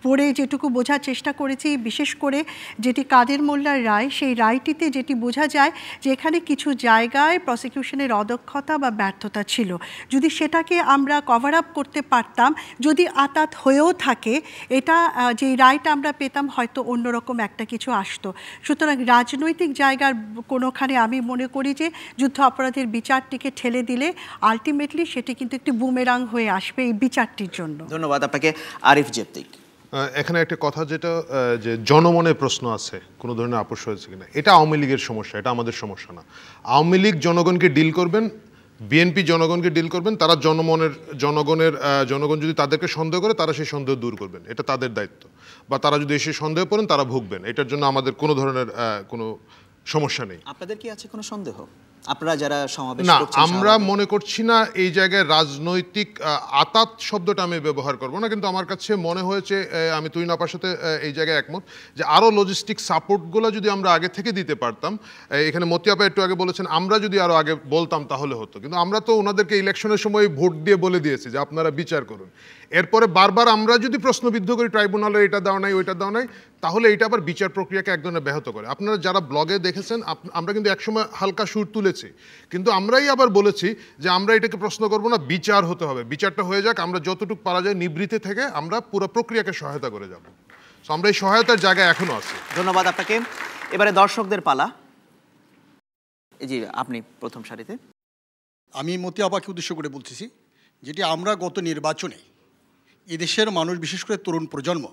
পড়ে যেটুকু বোঝার চেষ্টা করেছি, বিশেষ করে যেটি কাদের মোল্লার রায়, সেই রায়টিতে যেটি বোঝা যায় যে এখানে কিছু জায়গায় প্রসিকিউশনের অদক্ষতা বা ব্যর্থতা ছিল। যদি সেটাকে আমরা কভার আপ করতে পারতাম, যদি আতাত হয়েও থাকে, এটা যেই রায়টা আমরা পেতাম হয়তো অন্যরকম একটা কিছু আসতো। সুতরাং রাজনৈতিক জায়গার কোনোখানে আমি মনে করি যে যুদ্ধ অপরাধের বিচারটিকে ঠেলে দিলে আলটিমেটলি সেটি কিন্তু একটি বুমেরাং হয়ে আসবে এই বিচারটির জন্য। ধন্যবাদ আপনাকে। আরিফ জেপ্তিক, এখানে একটা কথা যেটা যে জনমনে প্রশ্ন আছে কোনো ধরনের আপোষ হয়েছে কিনা, এটা আওয়ামী লীগের সমস্যা, এটা আমাদের সমস্যা না। আওয়ামী লীগ জনগণকে ডিল করবেন, বিএনপি জনগণকে ডিল করবেন, তারা জনগণ যদি তাদেরকে সন্দেহ করে তারা সেই সন্দেহ দূর করবেন, এটা তাদের দায়িত্ব। বা তারা যদি এসে সন্দেহ করেন তারা ভুগবেন, এটার জন্য আমাদের কোনো ধরনের কোনো সমস্যা নেই। আপনাদের কি আছে কোনো সন্দেহ? আপনারা যারা সমাবেশ না, করছেন, আমরা মনে করছি না এই জায়গায় রাজনৈতিক আতাত শব্দটা আমি ব্যবহার করব না, কিন্তু আমার কাছে মনে হয়েছে, আমি তুই নাপার সাথে এই জায়গায় একমত, যে আরও লজিস্টিক সাপোর্টগুলো যদি আমরা আগে থেকে দিতে পারতাম। এখানে মতিয়াপা একটু আগে বলেছেন আমরা যদি আরও আগে বলতাম তাহলে হতো, কিন্তু আমরা তো ওনাদেরকে ইলেকশনের সময় ভোট দিয়ে বলে দিয়েছি যে আপনারা বিচার করুন। এরপরে বারবার আমরা যদি প্রশ্নবিদ্ধ করি ট্রাইব্যুনালে এটা দেওয়া নাই ওইটা দেওয়া নাই, তাহলে এটা আবার বিচার প্রক্রিয়াকে এক ধরনের ব্যাহত করে। আপনারা যারা ব্লগে দেখেছেন, আমরা কিন্তু একসময় হালকা সুর তুলেছি, কিন্তু আমরাই আবার বলেছি যে আমরা এটাকে প্রশ্ন করব না, বিচার হতে হবে, বিচারটা হয়ে যাক, আমরা যতটুকু পারা যায় নিবৃত্তি থেকে আমরা পুরো প্রক্রিয়াকে সহায়তা করে যাব। সো আমরা এই সহায়তার জায়গায় এখনো আছি। ধন্যবাদ আপনাকে। এবারে দর্শকদের পালা। জি, আপনি প্রথম সারিতে। আমি মতি আপাকে উদ্দেশ্য করে বলতেছি, যেটি আমরা গত নির্বাচনে এদেশের মানুষ, বিশেষ করে তরুণ প্রজন্ম,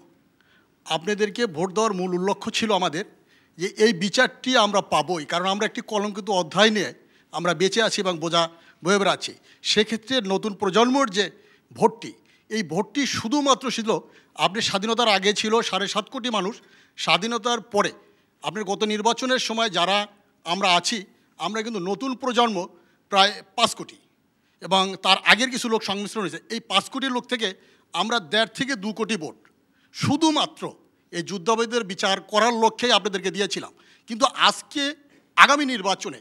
আপনাদেরকে ভোট দেওয়ার মূল লক্ষ্য ছিল আমাদের যে এই বিচারটি আমরা পাবই, কারণ আমরা একটি কলঙ্কিত অধ্যায় নিয়ে আমরা বেঁচে আছি এবং বয়ে বেড়াচ্ছি। সেক্ষেত্রে নতুন প্রজন্মর যে ভোটটি, এই ভোটটি শুধুমাত্র ছিল, আপনি স্বাধীনতার আগে ছিল 7.5 কোটি মানুষ, স্বাধীনতার পরে আপনার গত নির্বাচনের সময় যারা আমরা আছি, আমরা কিন্তু নতুন প্রজন্ম প্রায় 5 কোটি, এবং তার আগের কিছু লোক সংমিশ্রণ হয়েছে। এই 5 কোটি লোক থেকে আমরা 1.5 থেকে 2 কোটি ভোট শুধুমাত্র এই যুদ্ধাপরাধীদের বিচার করার লক্ষ্যেই আপনাদেরকে দিয়েছিলাম। কিন্তু আজকে আগামী নির্বাচনে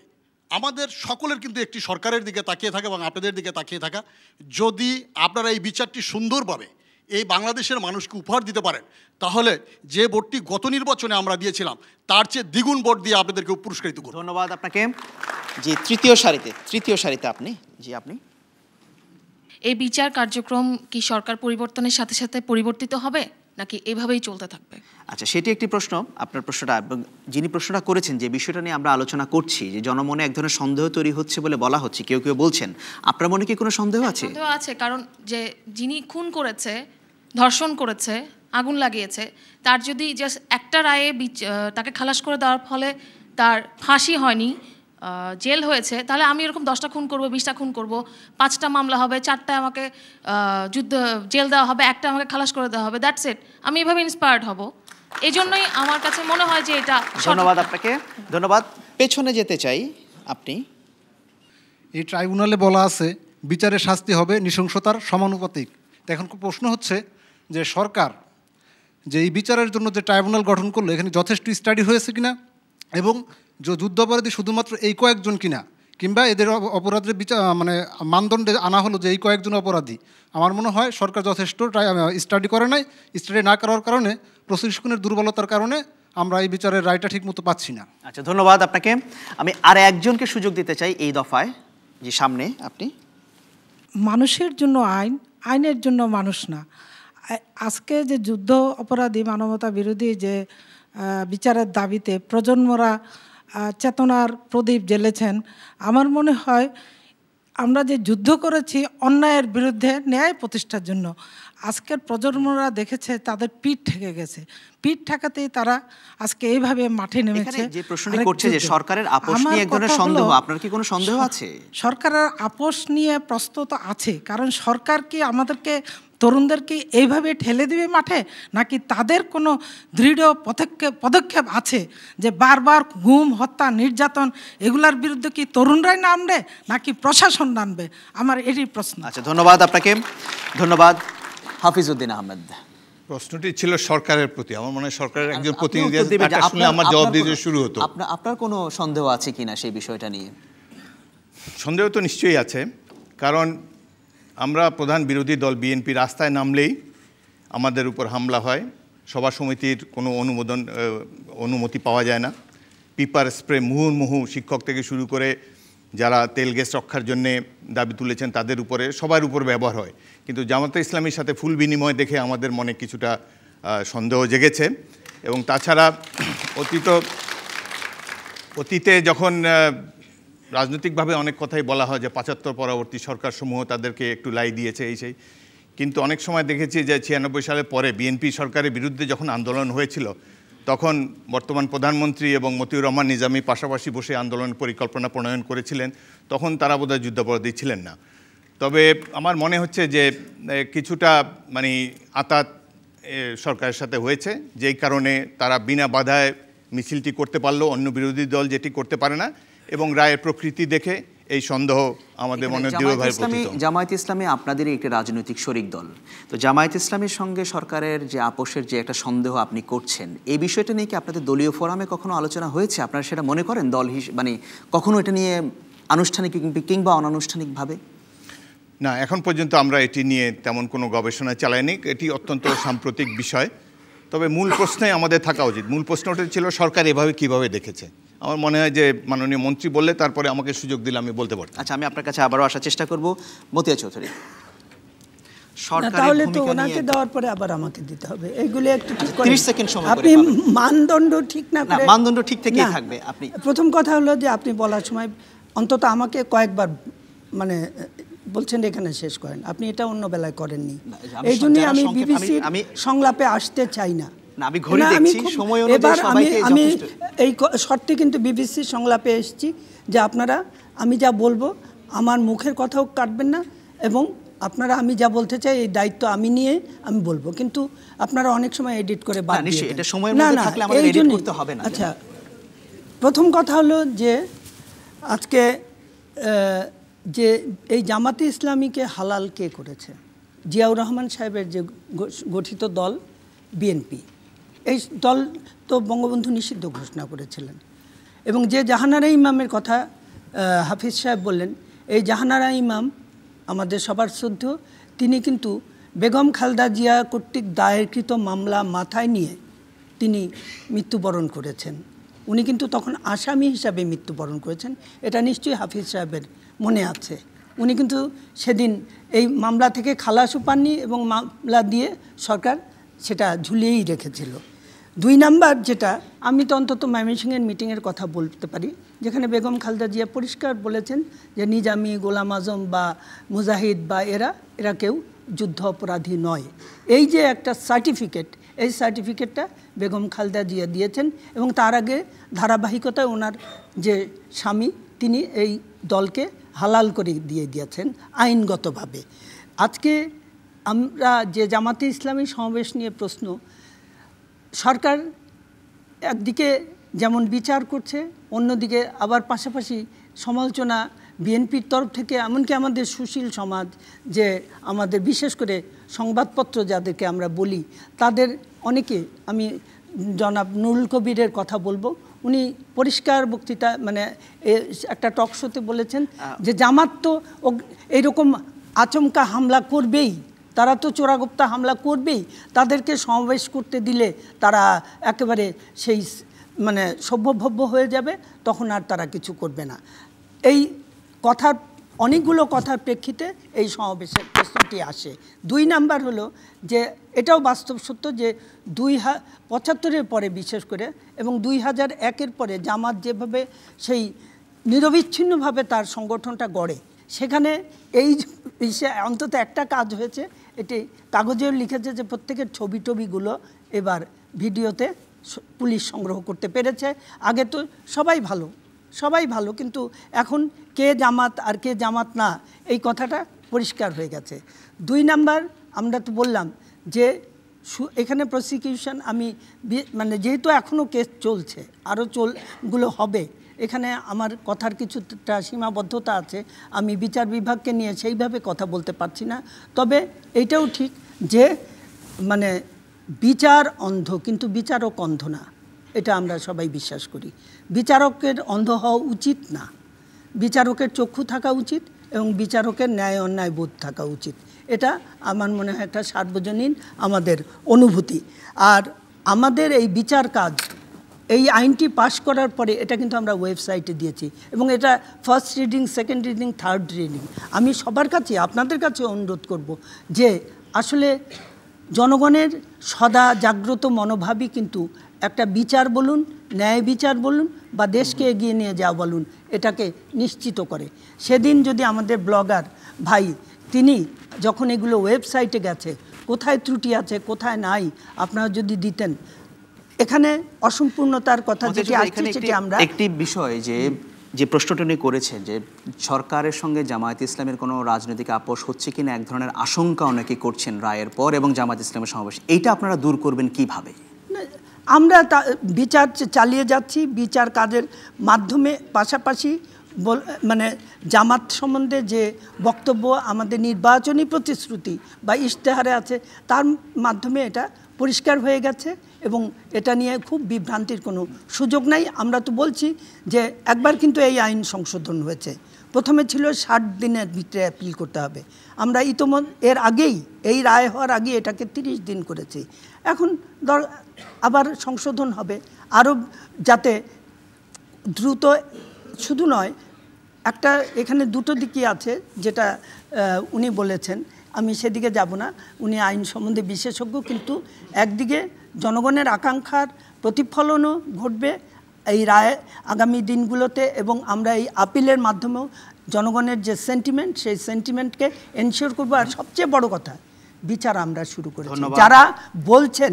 আমাদের সকলের কিন্তু একটি সরকারের দিকে তাকিয়ে থাকা এবং আপনাদের দিকে তাকিয়ে থাকা, যদি আপনারা এই বিচারটি সুন্দরভাবে এই বাংলাদেশের মানুষকে উপহার দিতে পারেন, তাহলে যে ভোটটি গত নির্বাচনে আমরা দিয়েছিলাম তার চেয়ে দ্বিগুণ ভোট দিয়ে আপনাদেরকে পুরস্কৃত করব। ধন্যবাদ আপনাকে। জি, তৃতীয় সারিতে আপনি। জি, আপনি। এই বিচার কার্যক্রম কি সরকার পরিবর্তনের সাথে সাথে পরিবর্তিত হবে নাকি এভাবেই চলতে থাকবে? আচ্ছা, সেটি একটি প্রশ্ন। আপনার প্রশ্নটা, এবং যিনি প্রশ্নটা করেছেন, যে বিষয়টা নিয়ে আমরা আলোচনা করছি, যে জনমনে এক ধরনের সন্দেহ তৈরি হচ্ছে বলে বলা হচ্ছে, কেউ কেউ বলছেন, আপনার মনে কি কোনো সন্দেহ আছে? সন্দেহ আছে, কারণ যে যিনি খুন করেছে, ধর্ষণ করেছে, আগুন লাগিয়েছে, তার যদি জাস্ট একটা রায়ে তাকে খালাস করে দেওয়ার ফলে তার ফাঁসি হয়নি, জেল হয়েছে, তাহলে আমি এরকম 10টা খুন করব, 20টা খুন করব, 5টা মামলা হবে, 4টায় আমাকে জেল দেওয়া হবে, একটা আমাকে খালাস করে দেওয়া হবে, দ্যাটস ইট। আমি এভাবে ইন্সপায়ার্ড হব। এই জন্যই আমার কাছে মনে হয় যে এটা। ধন্যবাদ আপনাকে। ধন্যবাদ। পেছনে যেতে চাই, আপনি। এই ট্রাইব্যুনালে বলা আছে বিচারের শাস্তি হবে নৃশংসতার সমানুপাতিক। এখন প্রশ্ন হচ্ছে যে সরকার যে এই বিচারের জন্য যে ট্রাইব্যুনাল গঠন করলো, এখানে যথেষ্ট স্টাডি হয়েছে কিনা, এবং যে যুদ্ধাপরাধী শুধুমাত্র এই কয়েকজন কিনা, কিংবা এদের অপরাধের বিচার মানে মানদণ্ডে আনা হলো যে এই কয়েকজন অপরাধী। আমার মনে হয় সরকার যথেষ্ট স্টাডি করে নাই। স্টাডি না করার কারণে, প্রশাসনের দুর্বলতার কারণে আমরা এই বিচারের রায়টা ঠিক মতো পাচ্ছি না। আচ্ছা, ধন্যবাদ আপনাকে। আমি আর একজনকে সুযোগ দিতে চাই এই দফায়। যে সামনে আপনি। মানুষের জন্য আইন, আইনের জন্য মানুষ না। আজকে যে যুদ্ধ অপরাধী, মানবতা বিরোধী যে বিচারের দাবিতে প্রজন্মরা চেতনার প্রদীপ জ্বেলেছেন, আমার মনে হয় আমরা যে যুদ্ধ করেছি অন্যায়ের বিরুদ্ধে ন্যায় প্রতিষ্ঠার জন্য, আজকের প্রজন্মরা দেখেছে তাদের পিঠ ঠেকে গেছে। পিঠ ঠেকাতেই তারা আজকে এইভাবে মাঠে নেমেছে। যে প্রশ্নটি করছে যে সরকারের আপোষ নিয়ে এক ধরনের সন্দেহ, আপনার কি কোনো সন্দেহ আছে? সরকারের আপোষ নিয়ে প্রশ্ন তো আছে, কারণ সরকার কি আমাদেরকে, তরুণদেরকে এইভাবে ঠেলে দিবে মাঠে, নাকি তাদের কোনো দৃঢ় পদক্ষেপ আছে যে বারবার গুম, হত্যা, নির্যাতন এগুলার বিরুদ্ধে কি তরুণরাই নামবে নাকি প্রশাসন নামবে? আমার এটাই প্রশ্ন। আচ্ছা, ধন্যবাদ আপনাকে। ধন্যবাদ। হাফিজউদ্দিন আহমেদ। প্রশ্নটি ছিল সরকারের প্রতি। আমার মনে হয় সরকারের একজন প্রতিনিধি শুনে আমার জবাব দিতে শুরু হতো। আপনার কোনো সন্দেহ আছে কিনা সেই বিষয়টা নিয়ে? সন্দেহ তো নিশ্চয়ই আছে, কারণ আমরা প্রধান বিরোধী দল বিএনপি রাস্তায় নামলেই আমাদের উপর হামলা হয়। সভা সমিতির কোনো অনুমতি পাওয়া যায় না। পিপার স্প্রে মুহুর্মুহু শিক্ষক থেকে শুরু করে যারা তেল গ্যাস রক্ষার জন্যে দাবি তুলেছেন তাদের উপরে, সবার উপর ব্যবহার হয়। কিন্তু জামাতে ইসলামীর সাথে ফুল বিনিময় দেখে আমাদের মনে কিছুটা সন্দেহ জেগেছে। এবং তাছাড়া অতীতে যখন রাজনৈতিকভাবে অনেক কথাই বলা হয় যে ৭৫ পরবর্তী সরকারসমূহ তাদেরকে একটু লাই দিয়েছে এই সেই, কিন্তু অনেক সময় দেখেছি যে ৯৬ সালের পরে বিএনপি সরকারের বিরুদ্ধে যখন আন্দোলন হয়েছিল, তখন বর্তমান প্রধানমন্ত্রী এবং মতিউর রহমান নিজামী পাশাপাশি বসে আন্দোলনের পরিকল্পনা প্রণয়ন করেছিলেন। তখন তারা বোধহয় যুদ্ধাপরাধী ছিলেন না। তবে আমার মনে হচ্ছে যে কিছুটা মানে আতাত সরকারের সাথে হয়েছে, যেই কারণে তারা বিনা বাধায় মিছিলটি করতে পারলো, অন্য বিরোধী দল যেটি করতে পারে না। এবং রায়ের প্রকৃতি দেখে এই সন্দেহ আমাদের মনে দৃঢ়ভাবে প্রতীত। জামায়াত ইসলামী আপনাদেরই একটি রাজনৈতিক শরিক দল, তো জামায়াত ইসলামীর সঙ্গে সরকারের যে আপোষের যে একটা সন্দেহ আপনি করছেন, এই বিষয়টা নিয়ে কি আপনাদের দলীয় ফোরামে কখনো আলোচনা হয়েছে? আপনারা সেটা মনে করেন দল মানে কখনো এটা নিয়ে আনুষ্ঠানিক কিংবা অনানুষ্ঠানিকভাবে? না, এখন পর্যন্ত আমরা এটি নিয়ে তেমন কোনো গবেষণা চালাইনি। এটি অত্যন্ত সাম্প্রতিক বিষয়। তবে মূল প্রশ্নে আমাদের থাকা উচিত। মূল প্রশ্নটা ছিল সরকার এভাবে কিভাবে দেখেছে। আমার মনে হয় যে মাননীয় মন্ত্রী বললে তারপরে আমাকে সুযোগ দিলে আমি বলতে পারতাম। আচ্ছা, আমি আপনার কাছে আবারও আসার চেষ্টা করব। মতিয়া চৌধুরী, তাহলে তো ওনাকে দেওয়ার পরে আবার আমাকে দিতে হবে। এইগুলো একটু ঠিক করে 30 সেকেন্ড সময় আপনি মানদণ্ড ঠিক না করে, মানদণ্ড ঠিক থেকেই থাকবে। আপনি প্রথম কথা হলো যে আপনি বলার সময় অন্তত আমাকে কয়েকবার মানে বলছেন এখানে শেষ করেন, আপনি এটা অন্য বেলায় করেননি। এই জন্যই আমি বিবিসির সংলাপে আসতে চাই না। এবার আমি এই শর্তে কিন্তু বিবিসির সংলাপে এসেছি যে আপনারা আমি যা বলবো আমার মুখের কথাও কাটবেন না, এবং আপনারা আমি যা বলতে চাই এই দায়িত্ব আমি নিয়ে আমি বলবো, কিন্তু আপনারা অনেক সময় এডিট করে বাদ দিয়ে দেন। আচ্ছা, প্রথম কথা হলো যে আজকে যে এই জামাতে ইসলামীকে হালাল কে করেছে? জিয়াউর রহমান সাহেবের যে গঠিত দল বিএনপি, এই দল তো বঙ্গবন্ধু নিষিদ্ধ ঘোষণা করেছিলেন। এবং যে জাহানারা ইমামের কথা হাফিজ সাহেব বললেন, এই জাহানারা ইমাম আমাদের সবার শ্রদ্ধেয়, তিনি কিন্তু বেগম খালেদা জিয়া কর্তৃক দায়েরকৃত মামলা মাথায় নিয়ে তিনি মৃত্যুবরণ করেছেন। উনি কিন্তু তখন আসামি হিসাবে মৃত্যুবরণ করেছেন, এটা নিশ্চয়ই হাফিজ সাহেবের মনে আছে। উনি কিন্তু সেদিন এই মামলা থেকে খালাসও পাননি এবং মামলা দিয়ে সরকার সেটা ঝুলিয়েই রেখেছিল। 2 নাম্বার যেটা, আমি তো অন্তত ময়মনসিংহের মিটিংয়ের কথা বলতে পারি, যেখানে বেগম খালেদা জিয়া পরিষ্কার বলেছেন যে নিজামি, গোলাম আজম বা মুজাহিদ বা এরা কেউ যুদ্ধ অপরাধী নয়। এই যে একটা সার্টিফিকেট, এই সার্টিফিকেটটা বেগম খালেদা জিয়া দিয়েছেন, এবং তার আগে ধারাবাহিকতায় ওনার যে স্বামী তিনি এই দলকে হালাল করে দিয়ে দিয়েছেন আইনগতভাবে। আজকে আমরা যে জামাতে ইসলামী সমাবেশ নিয়ে প্রশ্ন, সরকার একদিকে যেমন বিচার করছে, অন্যদিকে আবার পাশাপাশি সমালোচনা বিএনপির তরফ থেকে, এমনকি আমাদের সুশীল সমাজ, যে আমাদের বিশেষ করে সংবাদপত্র যাদেরকে আমরা বলি, তাদের অনেকে, আমি জনাব নুরুল কবিরের কথা বলবো, উনি পরিষ্কার বক্তৃতা মানে একটা টক শোতে বলেছেন যে জামাত তো এইরকম আচমকা হামলা করবেই, তারা তো চোরাগোপ্তা হামলা করবেই, তাদেরকে সমাবেশ করতে দিলে তারা একেবারে সেই মানে সভ্যভব্য হয়ে যাবে, তখন আর তারা কিছু করবে না। এই কথার অনেকগুলো কথার প্রেক্ষিতে এই সমাবেশের প্রশ্নটি আসে। 2 নাম্বার হলো যে এটাও বাস্তব সত্য যে 75-এর পরে বিশেষ করে এবং 2001-এর পরে জামাত যেভাবে সেই নিরবিচ্ছিন্নভাবে তার সংগঠনটা গড়ে, সেখানে এই বিষয়ে অন্তত একটা কাজ হয়েছে, এটি কাগজেও লিখেছে যে প্রত্যেকের ছবিগুলো এবার ভিডিওতে পুলিশ সংগ্রহ করতে পেরেছে। আগে তো সবাই ভালো, কিন্তু এখন কে জামাত আর কে জামাত না, এই কথাটা পরিষ্কার হয়ে গেছে। 2 নাম্বার, আমরা তো বললাম যে এখানে প্রসিকিউশন, আমি মানে যেহেতু এখনও কেস চলছে, আরও গুলো হবে, এখানে আমার কথার কিছুটা সীমাবদ্ধতা আছে, আমি বিচার বিভাগকে নিয়ে সেইভাবে কথা বলতে পারছি না। তবে এইটাও ঠিক যে মানে বিচার অন্ধ, কিন্তু বিচারক অন্ধ না, এটা আমরা সবাই বিশ্বাস করি। বিচারকের অন্ধ হওয়া উচিত না, বিচারকের চক্ষু থাকা উচিত এবং বিচারকের ন্যায় অন্যায় বোধ থাকা উচিত। এটা আমার মনে হয় একটা সার্বজনীন আমাদের অনুভূতি। আর আমাদের এই বিচার কাজ, এই আইনটি পাশ করার পরে এটা কিন্তু আমরা ওয়েবসাইটে দিয়েছি, এবং এটা first reading, second reading, third reading. আমি সবার কাছে, আপনাদের কাছে অনুরোধ করব যে আসলে জনগণের সদা জাগ্রত মনোভাবই কিন্তু একটা বিচার বলুন, ন্যায় বিচার বলুন বা দেশকে এগিয়ে নিয়ে যাওয়া বলুন, এটাকে নিশ্চিত করে। সেদিন যদি আমাদের ব্লগার ভাই তিনি যখন এগুলো ওয়েবসাইটে গেছে, কোথায় ত্রুটি আছে কোথায় নাই, আপনারা যদি দিতেন। এখানে অসম্পূর্ণতার কথা যেটি আসছে সেটি আমরা একটি বিষয় যে প্রশ্নটা উনি করেছেন যে সরকারের সঙ্গে জামায়াত ইসলামের কোনো রাজনৈতিক আপোষ হচ্ছে কিনা, এক ধরনের আশঙ্কা অনেকে করছেন রায়ের পর এবং জামায়াত ইসলামের সমাবেশ, এইটা আপনারা দূর করবেন কিভাবে? আমরা বিচার চালিয়ে যাচ্ছি, বিচার কাজের মাধ্যমে পাশাপাশি মানে জামাত সম্বন্ধে যে বক্তব্য আমাদের নির্বাচনী প্রতিশ্রুতি বা ইশতেহারে আছে, তার মাধ্যমে এটা পরিষ্কার হয়ে গেছে এবং এটা নিয়ে খুব বিভ্রান্তির কোনো সুযোগ নাই। আমরা তো বলছি যে একবার কিন্তু এই আইন সংশোধন হয়েছে, প্রথমে ছিল 60 দিনের ভিতরে অ্যাপিল করতে হবে, আমরা এর আগেই এই রায় হওয়ার আগে এটাকে 30 দিন করেছি। এখন আবার সংশোধন হবে আরও, যাতে দ্রুত, শুধু নয়, একটা এখানে দুটো দিকই আছে যেটা উনি বলেছেন, আমি সেদিকে যাব না, উনি আইন সম্বন্ধে বিশেষজ্ঞ, কিন্তু একদিকে জনগণের আকাঙ্ক্ষার প্রতিফলনও ঘটবে এই রায় আগামী দিনগুলোতে, এবং আমরা এই আপিলের মাধ্যমেও জনগণের যে সেন্টিমেন্ট, সেই সেন্টিমেন্টকে এনশিওর করবো। আর সবচেয়ে বড় কথা, বিচার আমরা শুরু করেছি, যারা বলছেন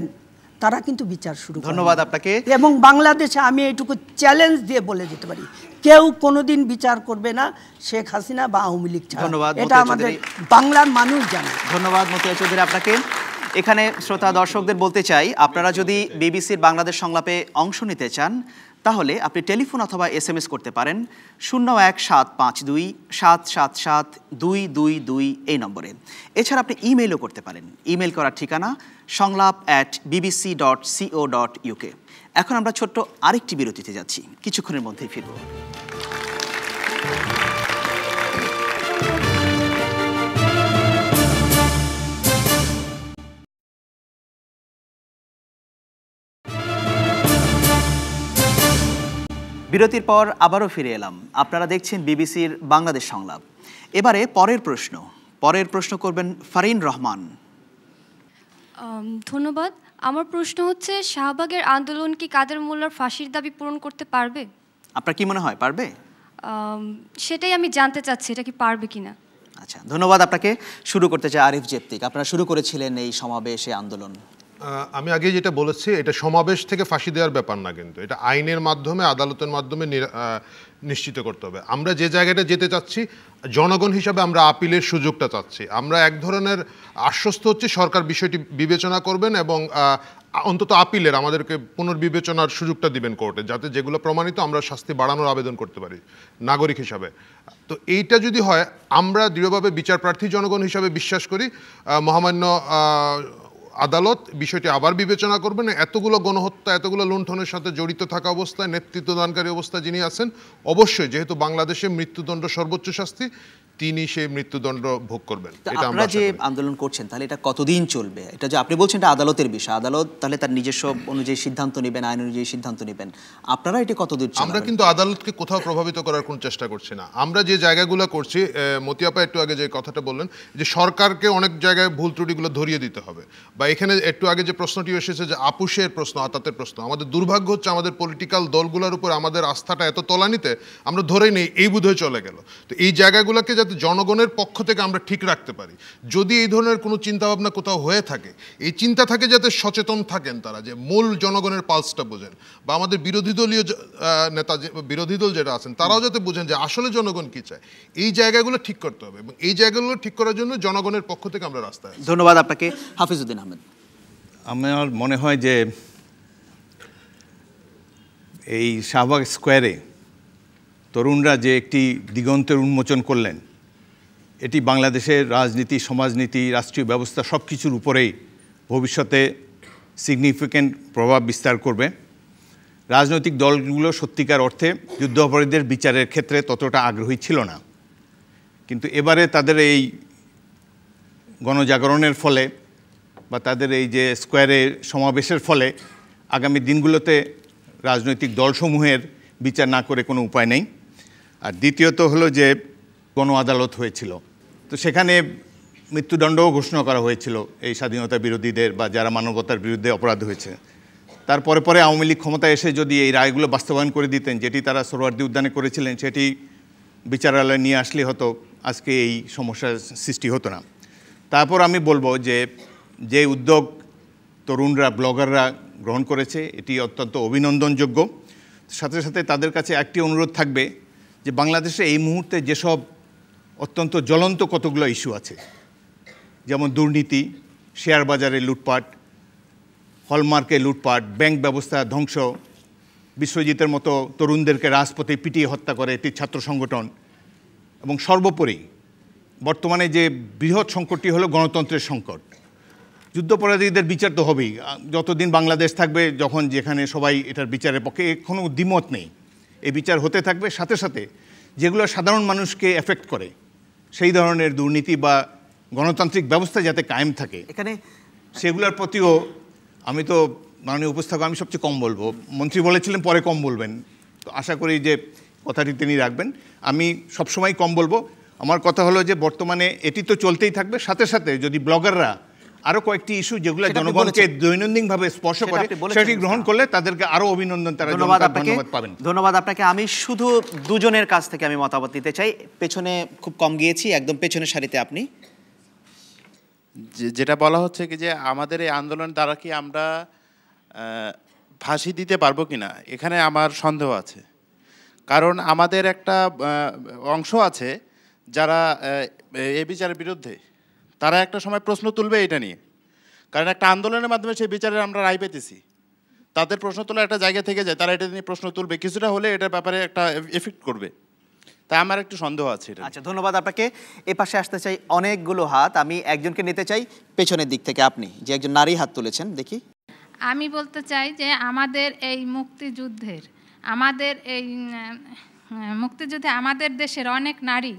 তারা কিন্তু বিচার শুরু করেন। ধন্যবাদ আপনাকে। এবং বাংলাদেশে আমি এইটুকু চ্যালেঞ্জ দিয়ে বলে যেতে পারি, কেউ কোনোদিন বিচার করবে না শেখ হাসিনা বা আওয়ামী লীগ ছাড়া। ধন্যবাদ, এটা আমাদের বাংলার মানুষ জানে। ধন্যবাদ মতিয়া চৌধুরী আপনাকে। এখানে শ্রোতা দর্শকদের বলতে চাই, আপনারা যদি বিবিসির বাংলাদেশ সংলাপে অংশ নিতে চান তাহলে আপনি টেলিফোন অথবা SMS করতে পারেন 01752-777-222 এই নম্বরে। এছাড়া আপনি ইমেইলও করতে পারেন। ইমেইল করার ঠিকানা সংলাপ@bbc.co.uk। এখন আমরা ছোট্ট আরেকটি বিরতিতে যাচ্ছি, কিছুক্ষণের মধ্যেই ফিরব। বিরতির পর আবারও ফিরে এলাম। আপনারা দেখছেন বিবিসির বাংলাদেশ সংলাপ। এবারে পরের প্রশ্ন করবেন ফারিন রহমান। ধন্যবাদ। আমার প্রশ্ন হচ্ছে, শাহবাগের আন্দোলন কি কাদের মোল্লার ফাঁসির দাবি পূরণ করতে পারবে? আপনার কি মনে হয় পারবে? সেটাই আমি জানতে চাচ্ছি, এটা কি পারবে কিনা। আচ্ছা, ধন্যবাদ আপনাকে। শুরু করতে চাই আরিফ জেপ্তিক। আপনারা শুরু করেছিলেন এই সমাবেশে আন্দোলন। আমি আগে যেটা বলেছি, এটা সমাবেশ থেকে ফাঁসি দেওয়ার ব্যাপার না, কিন্তু এটা আইনের মাধ্যমে, আদালতের মাধ্যমে নিশ্চিত করতে হবে। আমরা যে জায়গাটা যেতে চাচ্ছি, জনগণ হিসাবে আমরা আপিলের সুযোগটা চাচ্ছি। আমরা এক ধরনের আশ্বস্ত হচ্ছি সরকার বিষয়টি বিবেচনা করবেন এবং অন্তত আপিলের আমাদেরকে পুনর্বিবেচনার সুযোগটা দিবেন কোর্টে, যাতে যেগুলো প্রমাণিত আমরা শাস্তি বাড়ানোর আবেদন করতে পারি নাগরিক হিসাবে। তো এইটা যদি হয়, আমরা দৃঢ়ভাবে বিচার প্রার্থী জনগণ হিসাবে বিশ্বাস করি মহামান্য আদালত বিষয়টি আবার বিবেচনা করবেন। এতগুলো গণহত্যা, এতগুলো লুণ্ঠনের সাথে জড়িত থাকা অবস্থায়, নেতৃত্বদানকারী অবস্থায় যিনি আছেন, অবশ্যই যেহেতু বাংলাদেশে মৃত্যুদণ্ড সর্বোচ্চ শাস্তি, তিনি সেই মৃত্যুদণ্ড ভোগ করবেন। আপনারা যে আন্দোলন করছেন তাহলে এটা কতদিন চলবে? এটা যে আপনি বলছেন এটা আদালতের বিষয়, আদালত তাহলে তার নিজস্ব অনুযায়ী সিদ্ধান্ত নেবেন, আইন অনুযায়ী সিদ্ধান্ত নেবেন। আপনারা এটা কতদূর? আমরা কিন্তু আদালতকে কোথাও প্রভাবিত করার কোনো চেষ্টা করছি না। আমরা যে জায়গাগুলো করছি, মতিয়াপা একটু আগে যে কথাটা বললেন যে সরকারকে অনেক জায়গায় ভুল ত্রুটিগুলো ধরিয়ে দিতে হবে, বা এখানে একটু আগে যে প্রশ্নটি এসেছে যে আপুসের প্রশ্ন, আতাতের প্রশ্ন, আমাদের দুর্ভাগ্য হচ্ছে আমাদের পলিটিক্যাল দলগুলোর উপর আমাদের আস্থাটা এত তলানিতে আমরা ধরেই নেই এই বোধহয় চলে গেল। তো এই জায়গাগুলোকে যাতে জনগণের পক্ষ থেকে আমরা ঠিক রাখতে পারি, যদি এই ধরনের কোনো চিন্তাভাবনা কোথাও হয়ে থাকে, এই চিন্তা থাকে যাতে সচেতন থাকেন তারা, যে মূল জনগণের পালসটা বোঝেন, বা আমাদের বিরোধী দলীয় নেতা, বিরোধী দল যেটা আছেন তারাও যাতে বোঝেন যে আসলে জনগণ কি চায়। এই জায়গাগুলো ঠিক করতে হবে এবং এই জায়গাগুলো ঠিক করার জন্য জনগণের পক্ষ থেকে আমরা রাস্তায়। ধন্যবাদ আপনাকে। হাফিজউদ্দিন আহমেদ। আমার মনে হয় যে এই শাহবাগ স্কোয়ারে তরুণরা যে একটি দিগন্তের উন্মোচন করলেন, এটি বাংলাদেশের রাজনীতি, সমাজনীতি, রাষ্ট্রীয় ব্যবস্থা সব কিছুর উপরেই ভবিষ্যতে সিগনিফিক্যান্ট প্রভাব বিস্তার করবে। রাজনৈতিক দলগুলো সত্যিকার অর্থে যুদ্ধাপরাধীদের বিচারের ক্ষেত্রে ততটা আগ্রহী ছিল না, কিন্তু এবারে তাদের এই গণজাগরণের ফলে বা তাদের এই যে স্কোয়ারে সমাবেশের ফলে আগামী দিনগুলোতে রাজনৈতিক দলসমূহের বিচার না করে কোনো উপায় নেই। আর দ্বিতীয়ত হলো যে গণ আদালত হয়েছিল, তো সেখানে মৃত্যুদণ্ডও ঘোষণা করা হয়েছিল এই স্বাধীনতা বিরোধীদের বা যারা মানবতার বিরুদ্ধে অপরাধ হয়েছে। তারপরে পরে আওয়ামী লীগ ক্ষমতায় এসে যদি এই রায়গুলো বাস্তবায়ন করে দিতেন, যেটি তারা সোহরাওয়ার্দী উদ্যানে করেছিলেন, সেটি বিচারালয়ে নিয়ে আসলে হয়তো আজকে এই সমস্যার সৃষ্টি হতো না। তারপর আমি বলবো যে যে উদ্যোগ তরুণরা, ব্লগাররা গ্রহণ করেছে, এটি অত্যন্ত অভিনন্দনযোগ্য। সাথে সাথে তাদের কাছে একটি অনুরোধ থাকবে যে বাংলাদেশে এই মুহূর্তে যেসব অত্যন্ত জ্বলন্ত কতগুলো ইস্যু আছে, যেমন দুর্নীতি, শেয়ার বাজারে লুটপাট, হলমার্কে লুটপাট, ব্যাংক ব্যবস্থা ধ্বংস, বিশ্বজিতের মতো তরুণদেরকে রাজপথে পিটিয়ে হত্যা করে একটি ছাত্র সংগঠন, এবং সর্বোপরি বর্তমানে যে বৃহৎ সংকটটি হলো গণতন্ত্রের সংকট। যুদ্ধাপরাধীদের বিচার তো হবেই, যতদিন বাংলাদেশ থাকবে, যখন যেখানে সবাই এটার বিচারের পক্ষে কোনো দ্বিমত নেই, এই বিচার হতে থাকবে। সাথে সাথে যেগুলো সাধারণ মানুষকে এফেক্ট করে, সেই ধরনের দুর্নীতি বা গণতান্ত্রিক ব্যবস্থা যাতে কায়েম থাকে এখানে সেগুলোর প্রতিও আমি তো মাননীয় উপস্থাপক আমি সবচেয়ে কম বলবো, মন্ত্রী বলেছিলেন পরে কম বলবেন, তো আশা করি যে কথাটি তিনি রাখবেন। আমি সবসময় কম বলবো। আমার কথা হলো যে বর্তমানে এটি তো চলতেই থাকবে, সাথে সাথে যদি ব্লগাররা আরও কয়েকটি ইস্যু যেগুলো জনগণকে দৈনন্দিনভাবে স্পর্শ করে সেটি গ্রহণ করলে তাদেরকে আরও অভিনন্দন, তারা ধন্যবাদ পাবেন। ধন্যবাদ আপনাকে। আমি শুধু দুজনের কাছ থেকে আমি মতামত নিতে চাই। পেছনে খুব কম গিয়েছি, একদম পেছনের সারিতে আপনি। যেটা বলা হচ্ছে কি যে আমাদের এই আন্দোলন দ্বারা কি আমরা ফাঁসি দিতে পারবো কিনা, এখানে আমার সন্দেহ আছে। কারণ আমাদের একটা অংশ আছে যারা এই বিচারের বিরুদ্ধে, তারা একটা সময় প্রশ্ন তুলবে এটা নিয়ে, কারণ একটা আন্দোলনের মাধ্যমে সেই বিচারের আমরা রায় পেতেছি। তাদের প্রশ্ন তোলা একটা জায়গা থেকে যায়, তারা এটা নিয়ে প্রশ্ন তুলবে, কিছুটা হলে এটার ব্যাপারে একটা এফেক্ট করবে, তাই আমার একটু সন্দেহ আছে এটা। আচ্ছা, ধন্যবাদ আপনাকে। এ পাশে আসতে চাই অনেকগুলো হাত, আমি একজনকে নিতে চাই পেছনের দিক থেকে। আপনি যে একজন নারী হাত তুলেছেন, দেখি। আমি বলতে চাই যে আমাদের এই মুক্তিযুদ্ধে আমাদের দেশের অনেক নারী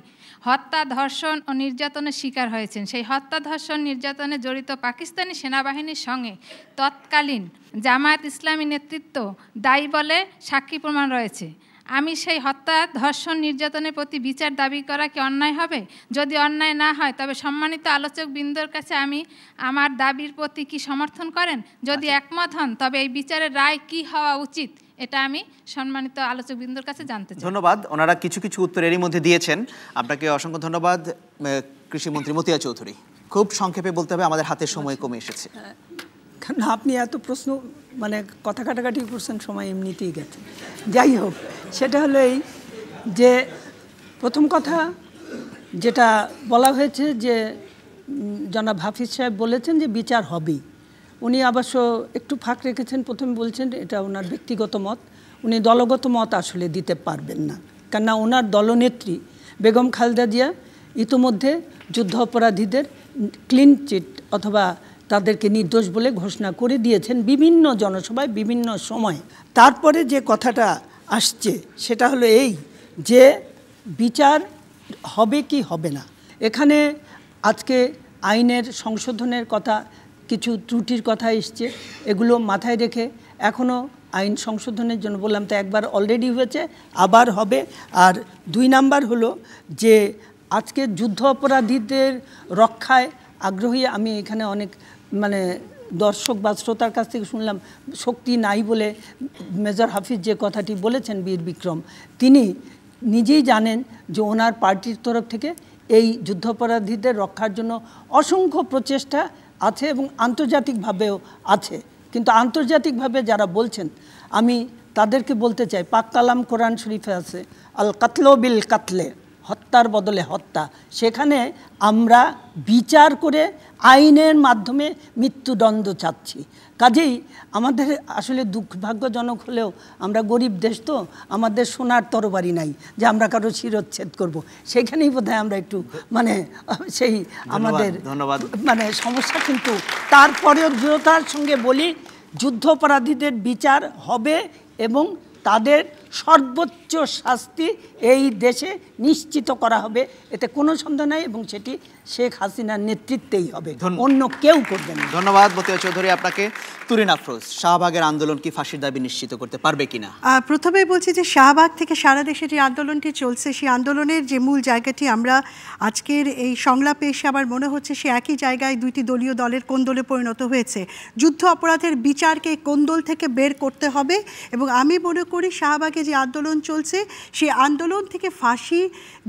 হত্যা, ধর্ষণ ও নির্যাতনের শিকার হয়েছেন। সেই হত্যা, ধর্ষণ, নির্যাতনে জড়িত পাকিস্তানি সেনাবাহিনীর সঙ্গে তৎকালীন জামায়াত ইসলামী নেতৃত্ব দায়ী বলে সাক্ষী প্রমাণ রয়েছে। আমি সেই হত্যা, ধর্ষণ, নির্যাতনের প্রতি বিচার দাবি করা কি অন্যায় হবে? যদি অন্যায় না হয় তবে সম্মানিত আলোচক বৃন্দর কাছে আমি আমার দাবির প্রতি কি সমর্থন করেন? যদি একমত হন তবে এই বিচারের রায় কি হওয়া উচিত, এটা আমি সম্মানিত আলোচক বৃন্দর কাছে জানতে চাই। ধন্যবাদ। ওনারা কিছু কিছু উত্তর এরই মধ্যে দিয়েছেন, আপনাকে অসংখ্য ধন্যবাদ। কৃষিমন্ত্রী মতিয়া চৌধুরী, খুব সংক্ষেপে বলতে হবে, আমাদের হাতের সময় কমে এসেছে। কারণ আপনি এত প্রশ্ন মানে কথা কাটাকাটি করছেন, সময় এমনিতেই গেছে। যাই হোক, সেটা হলো এই যে প্রথম কথা যেটা বলা হয়েছে যে জনাব হাফিজ সাহেব বলেছেন যে বিচার হবেই। উনি অবশ্য একটু ফাঁক রেখেছেন, প্রথমে বলছেন এটা ওনার ব্যক্তিগত মত, উনি দলগত মত আসলে দিতে পারবেন না। কেননা ওনার দলনেত্রী বেগম খালেদা জিয়া ইতোমধ্যে যুদ্ধ অপরাধীদের ক্লিন চিট অথবা তাদেরকে নির্দোষ বলে ঘোষণা করে দিয়েছেন বিভিন্ন জনসভায় বিভিন্ন সময়ে। তারপরে যে কথাটা আসছে সেটা হলো এই যে বিচার হবে কি হবে না। এখানে আজকে আইনের সংশোধনের কথা, কিছু ত্রুটির কথা এসছে, এগুলো মাথায় রেখে এখনও আইন সংশোধনের জন্য বললাম তো একবার অলরেডি হয়েছে, আবার হবে। আর 2 নাম্বার হলো যে আজকে যুদ্ধ অপরাধীদের রক্ষায় আগ্রহী আমি এখানে অনেক মানে দর্শক বা শ্রোতার কাছ থেকে শুনলাম শক্তি নাই বলে মেজর হাফিজ যে কথাটি বলেছেন বীর বিক্রম, তিনি নিজেই জানেন যে ওনার পার্টির তরফ থেকে এই যুদ্ধাপরাধীদের রক্ষার জন্য অসংখ্য প্রচেষ্টা আছে এবং আন্তর্জাতিকভাবেও আছে। কিন্তু আন্তর্জাতিকভাবে যারা বলছেন আমি তাদেরকে বলতে চাই, পাক কালাম কোরআন শরীফে আছে আল কাতলো বিল কাতলে, হত্যার বদলে হত্যা। সেখানে আমরা বিচার করে আইনের মাধ্যমে মৃত্যুদণ্ড চাচ্ছি। কাজেই আমাদের আসলে দুর্ভাগ্যজনক হলেও আমরা গরিব দেশ, তো আমাদের সোনার তরবারি নাই যে আমরা কারো শিরচ্ছেদ করব। সেখানেই বোধহয় আমরা একটু মানে সেই আমাদের মানে সমস্যা। কিন্তু তারপরেও দৃঢ়তার সঙ্গে বলি যুদ্ধাপরাধীদের বিচার হবে এবং তাদের সর্বোচ্চ শাস্তি এই দেশে নিশ্চিত করা হবে, এতে কোনো সন্দেহ নাই, এবং সেটি শেখ হাসিনার নেতৃত্বেই হবে, অন্য কেউ করবে না। ধন্যবাদ মতিয়া চৌধুরী আপনাকে। তুরিন আফরোজ, শাহবাগের আন্দোলন কি ফাঁসির দাবি নিশ্চিত করতে পারবে কিনা? প্রথমেই বলছি যে শাহবাগ থেকে সারা দেশে যে আন্দোলনটি চলছে, সেই আন্দোলনের যে মূল জায়গাটি আমরা আজকের এই সংলাপে এসে আমার মনে হচ্ছে সে একই জায়গায় দুইটি দলীয় দলের কোন্দলে পরিণত হয়েছে। যুদ্ধ অপরাধের বিচারকে কোন্দল থেকে বের করতে হবে, এবং আমি মনে করি শাহবাগে যে আন্দোলন চলছে সেই আন্দোলন থেকে ফাঁসি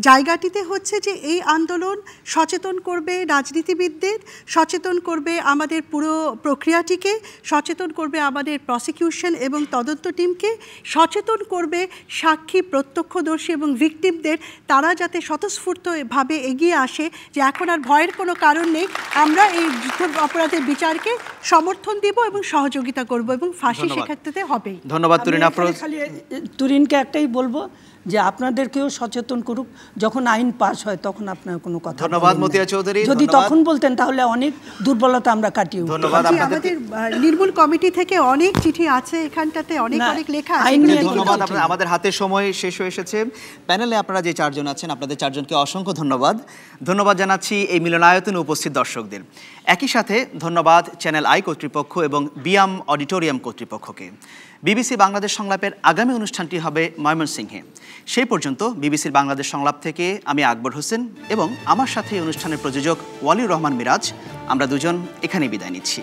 জায়গাটিতে হচ্ছে যে এই আন্দোলন সচেতন করবে রাজনীতিবিদদের, সচেতন করবে আমাদের পুরো প্রক্রিয়াটিকে, সচেতন করবে আমাদের প্রসিকিউশন এবং তদন্ত টিমকে, সচেতন করবে সাক্ষী, প্রত্যক্ষদর্শী এবং ভিকটিমদের, তারা যাতে স্বতঃস্ফূর্তভাবে এগিয়ে আসে যে এখন আর ভয়ের কোনো কারণ নেই, আমরা এই যুদ্ধ অপরাধের বিচারকে সমর্থন দিব এবং সহযোগিতা করব, এবং ফাঁসি সেক্ষেত্রে হবেই। ধন্যবাদ তুরিন আফরোজ। খালি তুরিনকে একটাই বলবো যে আপনাদেরকেও সচেতন করুক, যখন আইন পাস হয় তখন আপনার কোনো কথা ধন্যবাদ মতিয়া চৌধুরী, যদি তখন বলতেন তাহলে অনেক দুর্বলতা আমরা কাটিয়ে উঠতাম। ধন্যবাদ আপনাদের। আমাদের নির্মূল কমিটি থেকে অনেক চিঠি আছে, এখানটাতে অনেক লেখা আছে। ধন্যবাদ আপনাদের। আমাদের হাতে সময় শেষ হয়ে এসেছে। প্যানেলে আপনারা যে চারজন আছেন, আপনাদের চারজনকে অসংখ্য ধন্যবাদ। ধন্যবাদ জানাচ্ছি এই মিলনায়তনে উপস্থিত দর্শকদের। একই সাথে ধন্যবাদ চ্যানেল আই কর্তৃপক্ষ এবং বিয়াম অডিটোরিয়াম কর্তৃপক্ষকে। বিবিসি বাংলাদেশ সংলাপের আগামী অনুষ্ঠানটি হবে ময়মনসিংহে। সেই পর্যন্ত বিবিসির বাংলাদেশ সংলাপ থেকে আমি আকবর হোসেন এবং আমার সাথে এই অনুষ্ঠানের প্রযোজক ওয়ালিউর রহমান মিরাজ, আমরা দুজন এখানেই বিদায় নিচ্ছি।